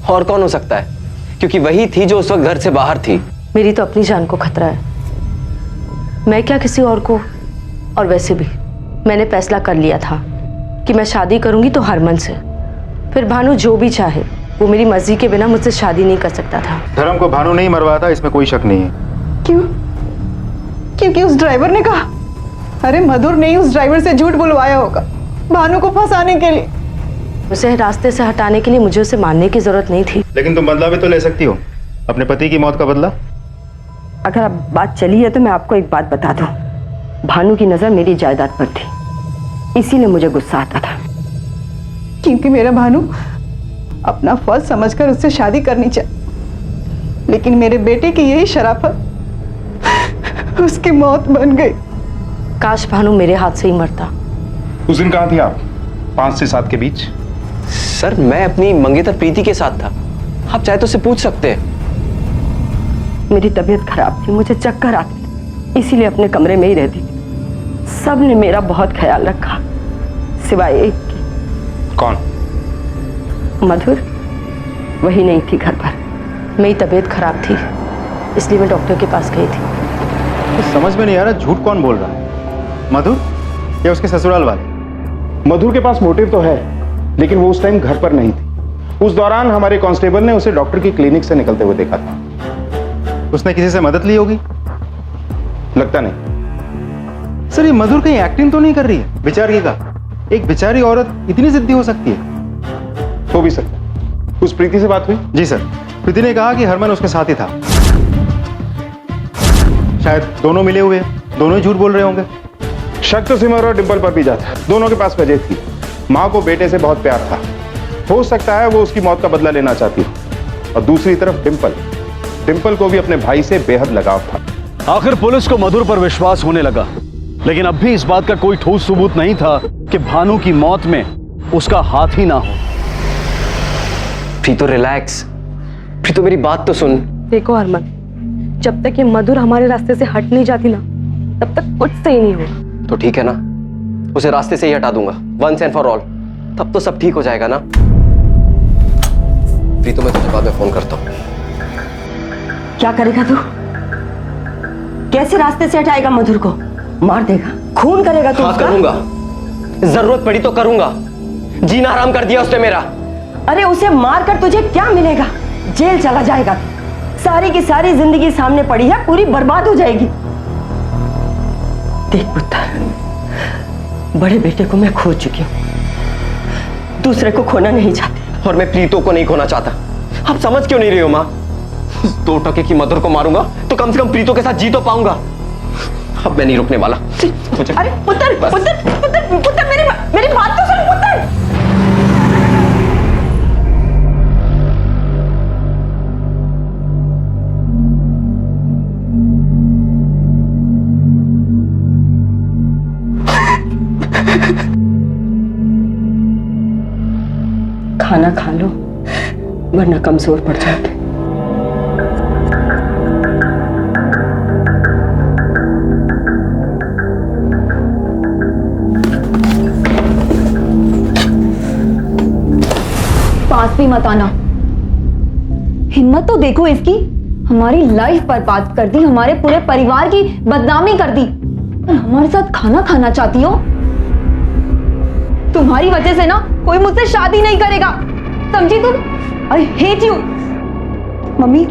और कौन हो सकता है, क्योंकि वही थी जो उस वक्त घर से बाहर थी। मेरी तो अपनी जान को खतरा है, मैं क्या किसी और को। और वैसे भी मैंने फैसला कर लिया था कि मैं शादी करूंगी तो हरमन से। फिर भानु जो भी चाहे, वो मेरी मर्जी के बिना मुझसे शादी नहीं कर सकता था। धर्म को भानु नहीं मरवाया था, इसमें कोई शक नहीं है। क्यों? क्योंकि उस ड्राइवर ने कहा। अरे मधुर ने ही उस ड्राइवर से झूठ बुलवाया होगा भानु को फंसाने के लिए। उसे रास्ते से हटाने के लिए मुझे उसे मारने की जरूरत नहीं थी। लेकिन तुम बदला भी तो ले सकती हो, अपने पति की मौत का बदला। अगर अब बात चली है तो मैं आपको एक बात बता दूं, भानु की नजर मेरी जायदाद पर थी, इसीलिए मुझे गुस्सा आता था। क्योंकि मेरा भानु अपना फर्ज समझकर उससे शादी करनी चाहिए, लेकिन मेरे बेटे की यही शराफत उसकी मौत बन गई। काश भानु मेरे हाथ से ही मरता। उस दिन कहाँ थी आप? 5 से 7 के बीच? सर, मैं अपनी मंगेतर प्रीति के साथ था, आप चाहे तो उसे पूछ सकते हैं। मेरी तबीयत खराब थी, मुझे चक्कर आते थे, इसीलिए अपने कमरे में ही रहती थी। सब ने मेरा बहुत ख्याल रखा, सिवाय एक की। कौन? मधुर, वही नहीं थी घर पर। मेरी तबीयत खराब थी, इसलिए मैं डॉक्टर के पास गई थी। तो समझ में नहीं आ रहा झूठ कौन बोल रहा है, मधुर या उसके ससुराल वाले? मधुर के पास मोटिव तो है, लेकिन वो उस टाइम घर पर नहीं थी। उस दौरान हमारे कांस्टेबल ने उसे डॉक्टर की क्लिनिक से निकलते हुए देखा था। उसने किसी से मदद ली होगी? लगता नहीं। सर ये मधुर कहीं एक्टिंग तो नहीं कर रही है? बेचारी का, एक बेचारी औरत इतनी जिद्दी हो सकती है? हो भी सकता। उस प्रीति से बात हुई? जी सर, प्रीति ने कहा कि हरमन उसके साथ ही था। शायद दोनों मिले हुए हैं, दोनों ही झूठ बोल रहे होंगे। शक तो सिमर और डिंपल पर भी जाता है। दोनों के पास वजह थी। माँ को बेटे से बहुत प्यार था, हो सकता है वो उसकी मौत का बदला लेना चाहती हो। और दूसरी तरफ डिंपल को भी अपने भाई से बेहद लगाव था। आखिर पुलिस को मधुर पर विश्वास होने लगा, लेकिन अब भी इस बात का कोई ठोस सबूत नहीं था कि भानु की मौत में उसका हाथ ही ना हो। प्रीतो रिलैक्स, प्रीतो मेरी बात तो सुन। देखो हरमन, जब तक ये मधुर हमारे रास्ते से हट नहीं जाती ना, तब तक कुछ सही नहीं होगा। तो ठीक है ना, उसे रास्ते से ही हटा दूंगा वंस एंड फॉर ऑल, तब तो सब ठीक हो जाएगा ना। प्रीतो मैं तुझे बाद में फोन करता हूँ। क्या करेगा तू? कैसे रास्ते से हटाएगा मधुर को? मार देगा, खून करेगा तू? हाँ करूंगा, जरूरत पड़ी तो करूंगा। जीना हराम कर दिया उसने मेरा। अरे उसे मारकर तुझे क्या मिलेगा? जेल चला जाएगा। सारी की सारी जिंदगी सामने पड़ी है, पूरी बर्बाद हो जाएगी। देख पुत्र, बड़े बेटे को मैं खो चुकी हूँ, दूसरे को खोना नहीं चाहती। और मैं प्रीतो को नहीं खोना चाहता। आप समझ क्यों नहीं रही हो माँ? 2 टके की मधुर को मारूंगा तो कम से कम प्रीतो के साथ जी तो पाऊंगा। अब मैं नहीं रुकने वाला। अरे पुत्र मेरी बात तो सुन पुत्र। खाना खा लो वरना कमजोर पड़ जाओगे। पास भी मत आना। हिम्मत तो देखो इसकी, हमारी लाइफ बर्बाद कर दी, हमारे पूरे परिवार की बदनामी कर दी, और हमारे साथ खाना खाना चाहती हो? तुम्हारी वजह से ना कोई मुझसे शादी नहीं करेगा, समझी तुम? I hate you. मम्मी,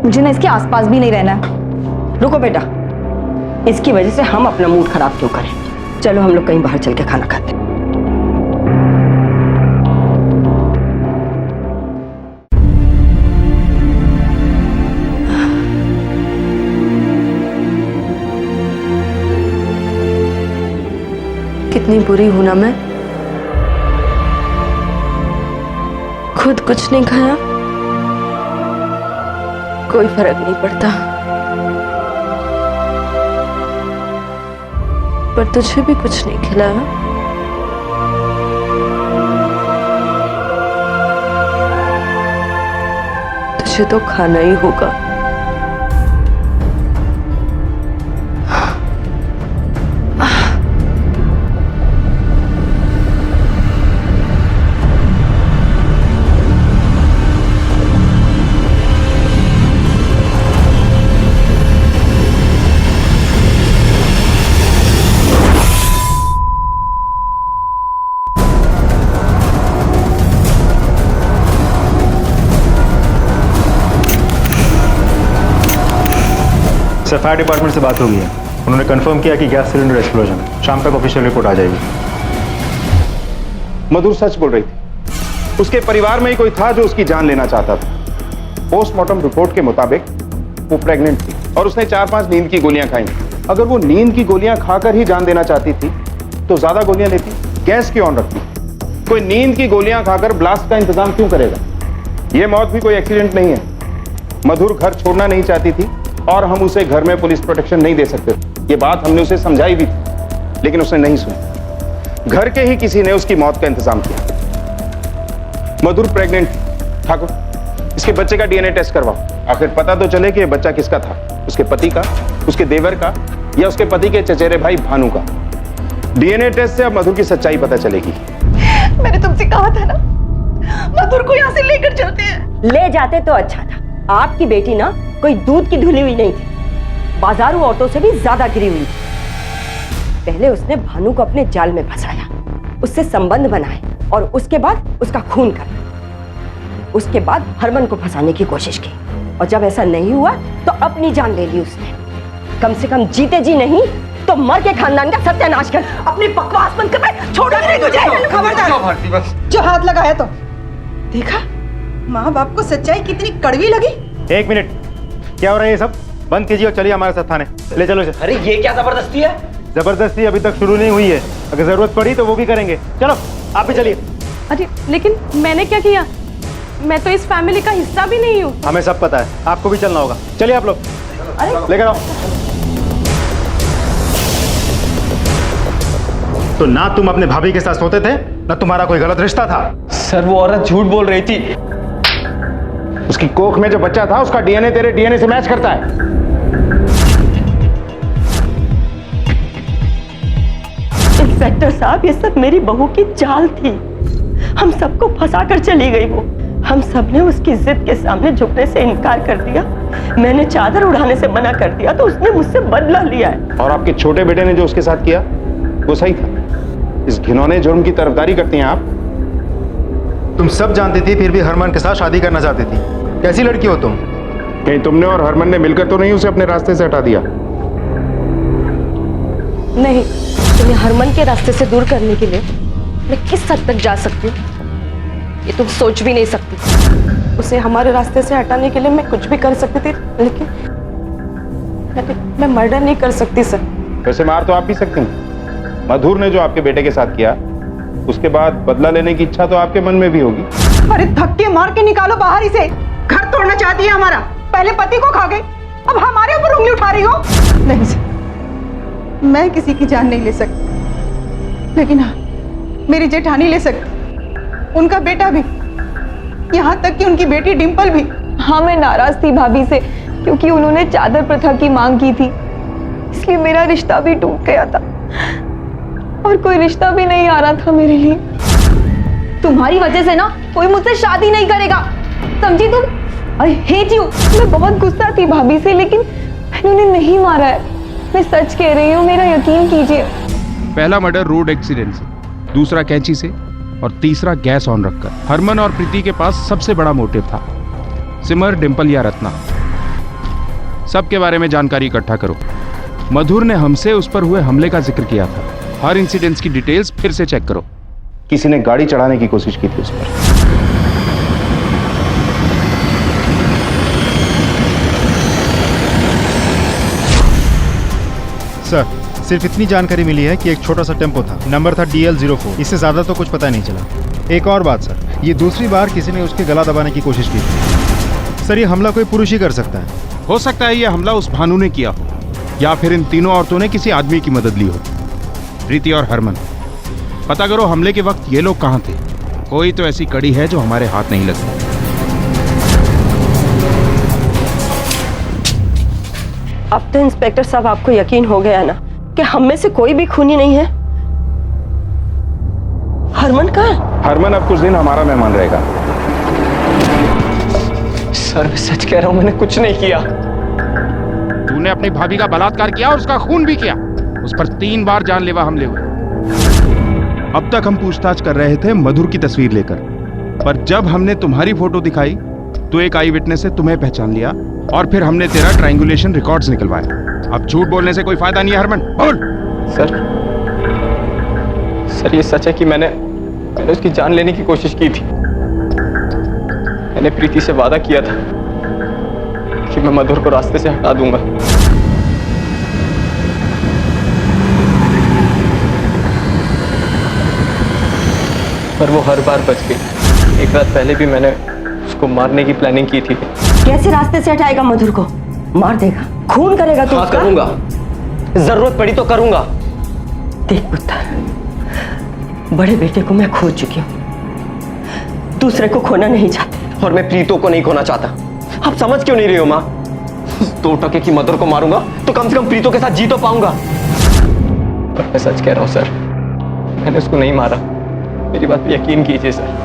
मुझे ना इसके आसपास भी नहीं रहना है। रुको बेटा, इसकी वजह से हम अपना मूड खराब क्यों करें? चलो हम लोग कहीं बाहर चल के खाना खाते हैं। कितनी बुरी हूं ना मैं। खुद कुछ नहीं खाया, कोई फर्क नहीं पड़ता, पर तुझे भी कुछ नहीं खिलाया। तुझे तो खाना ही होगा। सर फायर डिपार्टमेंट से बात हो गई है, उन्होंने कंफर्म किया कि गैस सिलेंडर एक्सप्लोजन है। शाम तक ऑफिशियल रिपोर्ट आ जाएगी। मधुर सच बोल रही थी। उसके परिवार में ही कोई था जो उसकी जान लेना चाहता था। पोस्टमार्टम रिपोर्ट के मुताबिक वो प्रेग्नेंट थी और उसने 4-5 नींद की गोलियां खाई। अगर वो नींद की गोलियां खाकर ही जान देना चाहती थी तो ज्यादा गोलियां लेती, गैस क्यों ऑन रखती? कोई नींद की गोलियां खाकर ब्लास्ट का इंतजाम क्यों करेगा? यह मौत भी कोई एक्सीडेंट नहीं है। मधुर घर छोड़ना नहीं चाहती थी और हम उसे घर में पुलिस प्रोटेक्शन नहीं दे सकते। ये बात हमने उसे समझाई भी थी, लेकिन उसने नहीं सुनी। घर के ही किसी ने उसकी मौत का इंतजाम किया। मधुर प्रेग्नेंट थी। ठाकुर, इसके बच्चे का डीएनए टेस्ट करवाओ, आखिर पता तो चले कि यह बच्चा किसका था, उसके पति का, उसके देवर का, या उसके पति के चचेरे भाई भानु का। डीएनए टेस्ट से अब मधुर की सच्चाई पता चलेगी। मैंने तुमसे कहा था ना, मधुर को यहाँ से लेकर चलते हैं। ले जाते तो अच्छा था। आपकी बेटी ना कोई दूध की धुली हुई नहीं थी, बाजारू औरतों से भी ज्यादा गिरी हुई थी। पहले उसने भानु को अपने जाल में फंसाया, उससे संबंध बनाए और उसके बाद उसका खून कर। उसके बाद हरमन को फंसाने की कोशिश की और जब ऐसा नहीं हुआ तो अपनी जान ले ली उसने। कम से कम जीते जी नहीं तो मर के खानदान का सत्यानाश कर। अपनी बकवास बंद कर, मैं छोड़ूंगी नहीं तुझे। खबरदार जो हाथ लगाया तो देखा, माँ बाप को सच्चाई कितनी कड़वी लगी। एक मिनट, क्या हो रहा है ये सब? बंद कीजिए और चलिए हमारे साथ थाने। ले चलो इसे। अरे ये क्या जबरदस्ती है? जबरदस्ती अभी तक शुरू नहीं हुई है, अगर जरूरत पड़ी तो वो भी करेंगे। चलो आप भी चलिए। अरे लेकिन मैंने क्या किया? मैं तो इस फैमिली का हिस्सा भी नहीं हूँ। हमें सब पता है, आपको भी चलना होगा। चलिए आप लोग लेकर आओ। तो ना तुम अपने भाभी के साथ सोते थे, ना तुम्हारा कोई गलत रिश्ता था। सर वो औरत झूठ बोल रही थी। उसकी कोख में जो बच्चा था उसका डीएनए तेरे डीएनए से मैच करता है। इंस्पेक्टर साहब, ये सब मेरी बहू की चाल थी। हम सबको फंसा कर चली गई वो। हम सब ने उसकी जिद के सामने झुकने से इनकार कर दिया। मैंने चादर उड़ाने से मना कर दिया तो उसने मुझसे बदला लिया है। और आपके छोटे बेटे ने जो उसके साथ किया वो सही था। इस घिनौने जुर्म की तरफदारी करती हैं आप। तुम सब जानती थी, फिर भी हरमन के साथ शादी करना चाहती थी। कैसी लड़की हो तुम? कहीं तुमने और हरमन ने मिलकर तो नहीं उसे अपने रास्ते से हटा दिया? नहीं, तुम्हें हरमन के रास्ते से दूर करने के लिए मैं किस हद तक जा सकती हूँ ये तुम सोच भी नहीं सकती। उसे हमारे रास्ते से हटाने के लिए मैं कुछ भी कर सकती थी, लेकिन मैं मर्डर नहीं कर सकती सर। वैसे मार तो आप भी सकती हैं। मधुर ने जो आपके बेटे के साथ किया, उसके बाद बदला लेने की इच्छा तो आपके मन में भी होगी। अरे धक्के मार के निकालो बाहर इसे। घर तोड़ना चाहती है हमारा। पहले पति को खा गई, अब हमारे ऊपर उंगली उठा रही हो। नहीं सर, मैं किसी की जान नहीं ले सकती, लेकिन हाँ मेरी जेठानी ले सकती, उनका बेटा भी, यहाँ तक कि उनकी बेटी डिंपल भी। हाँ मैं नाराज थी भाभी से, क्योंकि उन्होंने चादर प्रथा की मांग की थी, इसलिए मेरा रिश्ता भी टूट गया था और कोई रिश्ता भी नहीं आ रहा था मेरे लिए। तुम्हारी वजह से ना कोई मुझसे शादी नहीं करेगा, समझी तुम? I hate you. मैं बहुत गुस्सा थी भाभी से, लेकिन मैंने उन्हें नहीं मारा है। मैं सच कह रही हूँ, मेरा यकीन कीजिए। पहला मर्डर रोड एक्सीडेंट से, दूसरा कैंची से और तीसरा गैस ऑन रखकर। हरमन और प्रीति के पास सबसे बड़ा मोटिव था, सिमर, डिंपल या रत्ना। सबके बारे में जानकारी इकट्ठा करो। मधुर ने हमसे उस पर हुए हमले का जिक्र किया था। हर इंसिडेंट्स की डिटेल्स फिर से चेक करो। किसी ने गाड़ी चढ़ाने की कोशिश की थी उस पर। सर, सिर्फ इतनी जानकारी मिली है कि एक छोटा सा टेम्पो था, नंबर था DL04। इससे ज्यादा तो कुछ पता नहीं चला। एक और बात सर, ये दूसरी बार किसी ने उसके गला दबाने की कोशिश की थी। सर, ये हमला कोई पुरुष ही कर सकता है। हो सकता है ये हमला उस भानु ने किया हो, या फिर इन तीनों औरतों ने किसी आदमी की मदद ली हो। प्रीति और हरमन, पता करो हमले के वक्त ये लोग कहाँ थे। कोई तो ऐसी कड़ी है जो हमारे हाथ नहीं लगती। अब तो इंस्पेक्टर साहब आपको यकीन हो गया ना कि हम में से कोई भी खूनी नहीं है। हरमन कहाँ? हरमन अब कुछ दिन हमारा मेहमान रहेगा। सर मैं सच कह रहा हूं, मैंने कुछ नहीं किया। तूने अपनी भाभी का बलात्कार किया और उसका खून भी किया। उस पर 3 बार जानलेवा हमले हुए। अब तक हम पूछताछ कर रहे थे मधुर की तस्वीर लेकर, पर जब हमने तुम्हारी फोटो दिखाई तो एक आई विटनेस से तुम्हें पहचान लिया और फिर हमने तेरा ट्रायंगुलेशन रिकॉर्ड्स निकलवाए। अब झूठ बोलने से कोई फायदा नहीं है हरमन, बोल। सर ये सच है कि मैंने उसकी जान लेने की कोशिश की थी। मैंने प्रीति से वादा किया था कि मैं मधुर को रास्ते से हटा दूंगा। पर वो हर बार बच गई। एक रात पहले भी मैंने उसको मारने की प्लानिंग की थी। कैसे रास्ते से हटाएगा मधुर को? मार देगा, खून करेगा तू? हाँ करूंगा, जरूरत पड़ी तो करूंगा। देख पुत्र, बड़े बेटे को मैं खो चुकी हूँ, दूसरे को खोना नहीं चाहती। और मैं प्रीतों को नहीं खोना चाहता। आप समझ क्यों नहीं रही हो माँ? 2 टके की मधुर को मारूंगा तो कम से कम प्रीतों के साथ जी तो पाऊंगा। पर मैं सच कह रहा हूँ सर, मैंने उसको नहीं मारा। मेरी बात पे यकीन कीजिए सर।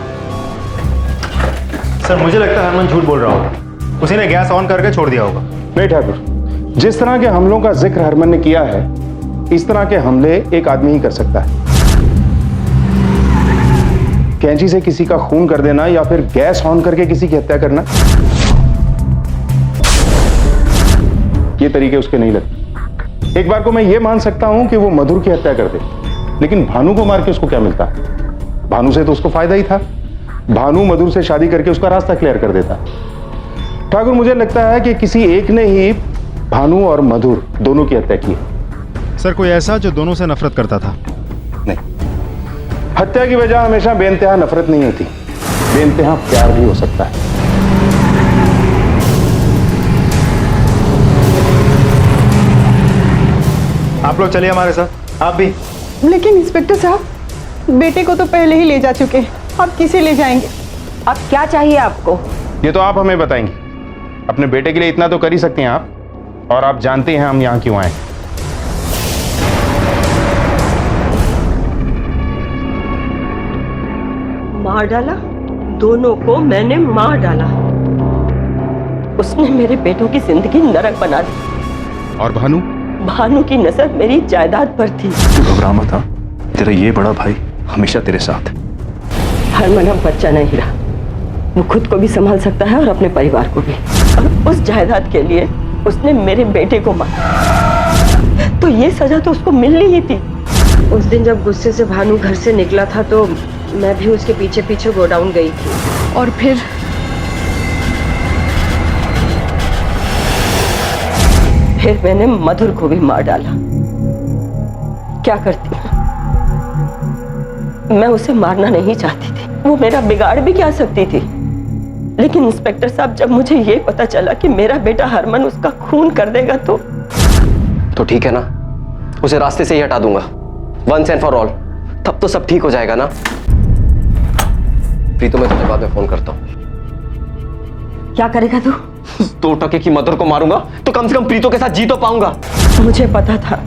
सर मुझे लगता है हरमन झूठ बोल रहा होगा, उसी ने गैस ऑन करके छोड़ दिया होगा। नहीं ठाकुर, जिस तरह के हमलों का जिक्र हरमन ने किया है, इस तरह के हमले एक आदमी ही कर सकता है। कैंची से किसी का खून कर देना या फिर गैस ऑन करके किसी की हत्या करना, ये तरीके उसके नहीं लगते। एक बार को मैं ये मान सकता हूं कि वो मधुर की हत्या कर दे, लेकिन भानु को मार के उसको क्या मिलता? भानु से तो उसको फायदा ही था। भानु मधुर से शादी करके उसका रास्ता क्लियर कर देता। ठाकुर, मुझे लगता है कि किसी एक ने ही भानु और मधुर दोनों की हत्या की है। सर, कोई ऐसा जो दोनों से नफरत करता था? नहीं, हत्या की वजह हमेशा बेइंतहा नफरत नहीं होती, बेइंतहा प्यार भी हो सकता है। आप लोग चलिए हमारे साथ। आप भी। लेकिन इंस्पेक्टर साहब, बेटे को तो पहले ही ले जा चुके हैं, अब किसे ले जाएंगे? अब क्या चाहिए आपको? ये तो आप हमें बताएंगे। अपने बेटे के लिए इतना तो कर ही सकते हैं आप, और आप जानते हैं हम यहाँ क्यों आए। मार डाला? दोनों को मैंने मार डाला। उसने मेरे बेटों की जिंदगी नरक बना दी। और भानु? भानु की नजर मेरी जायदाद पर थी। तू घबरा मत, तेरा ये बड़ा भाई हमेशा तेरे साथ। हरमन अब बच्चा नहीं रहा, वो खुद को भी संभाल सकता है और अपने परिवार को भी। और उस जायदाद के लिए उसने मेरे बेटे को मारा, तो ये सजा तो उसको मिलनी ही थी। उस दिन जब गुस्से से भानु घर से निकला था तो मैं भी उसके पीछे पीछे गोडाउन गई थी। और फिर मैंने मधुर को भी मार डाला। क्या करती? मैं उसे मारना नहीं चाहती थी, वो मेरा बिगाड़ भी क्या सकती थी। लेकिन इंस्पेक्टर साहब, जब मुझे ये पता चला कि मेरा बेटा हरमन उसका खून कर देगा तो ठीक है ना, उसे रास्ते से ही हटा दूंगा वंस एंड फॉर ऑल। तब तो सब ठीक हो जाएगा ना। प्रीतो, मैं तुझे बाद में फोन करता हूँ। क्या करेगा तू? 2 टके की मधुर को मारूंगा तो कम से कम प्रीतो के साथ जी तो पाऊंगा। मुझे पता था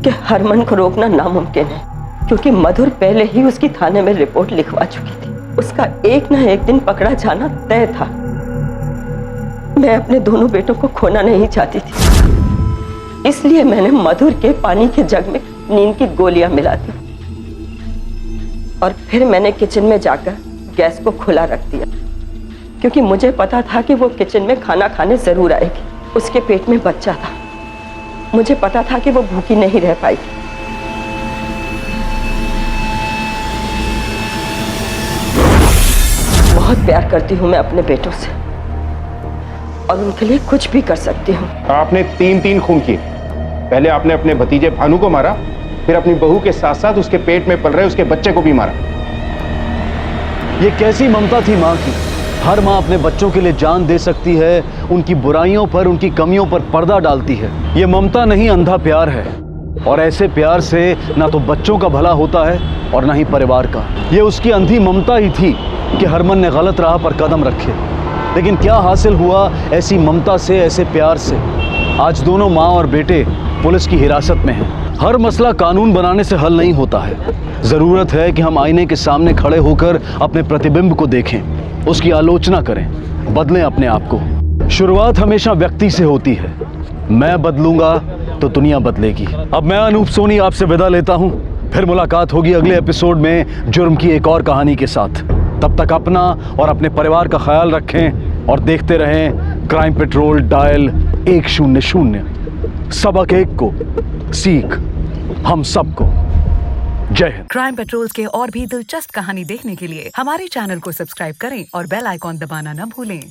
कि हरमन को रोकना नामुमकिन है, क्योंकि मधुर पहले ही उसकी थाने में रिपोर्ट लिखवा चुकी थी। उसका एक न एक दिन पकड़ा जाना तय था। मैं अपने दोनों बेटों को खोना नहीं चाहती थी, इसलिए मैंने मधुर के पानी के जग में नींद की गोलियां मिला दी और फिर मैंने किचन में जाकर गैस को खुला रख दिया, क्योंकि मुझे पता था कि वो किचन में खाना खाने जरूर आएगी। उसके पेट में बच्चा था, मुझे पता था कि वो भूखी नहीं रह पाएगी। बहुत प्यार करती हूँ मैं अपने बेटों से और उनके लिए कुछ भी कर सकती हूँ। आपने 3 खून किए। पहले आपने अपने भतीजे भानु को मारा, फिर अपनी बहू के साथ साथ उसके पेट में पल रहे उसके बच्चे को भी मारा। ये कैसी ममता थी माँ की? हर माँ अपने बच्चों के लिए जान दे सकती है, उनकी बुराइयों पर, उनकी कमियों पर पर्दा डालती है। ये ममता नहीं, अंधा प्यार है। और ऐसे प्यार से ना तो बच्चों का भला होता है और ना ही परिवार का। ये उसकी अंधी ममता ही थी कि हरमन ने गलत राह पर कदम रखे। लेकिन क्या हासिल हुआ ऐसी ममता से, ऐसे प्यार से? आज दोनों माँ और बेटे पुलिस की हिरासत में हैं। हर मसला कानून बनाने से हल नहीं होता है। ज़रूरत है कि हम आईने के सामने खड़े होकर अपने प्रतिबिंब को देखें, उसकी आलोचना करें, बदलें अपने आप को। शुरुआत हमेशा व्यक्ति से होती है। मैं बदलूंगा तो दुनिया बदलेगी। अब मैं अनूप सोनी आपसे विदा लेता हूं। फिर मुलाकात होगी अगले एपिसोड में जुर्म की एक और कहानी के साथ। तब तक अपना और अपने परिवार का ख्याल रखें और देखते रहें क्राइम पेट्रोल डायल 100। सबक एक को, सीख हम सबको। जय हिंद। क्राइम पेट्रोल के और भी दिलचस्प कहानी देखने के लिए हमारे चैनल को सब्सक्राइब करें और बेल आइकॉन दबाना न भूलें।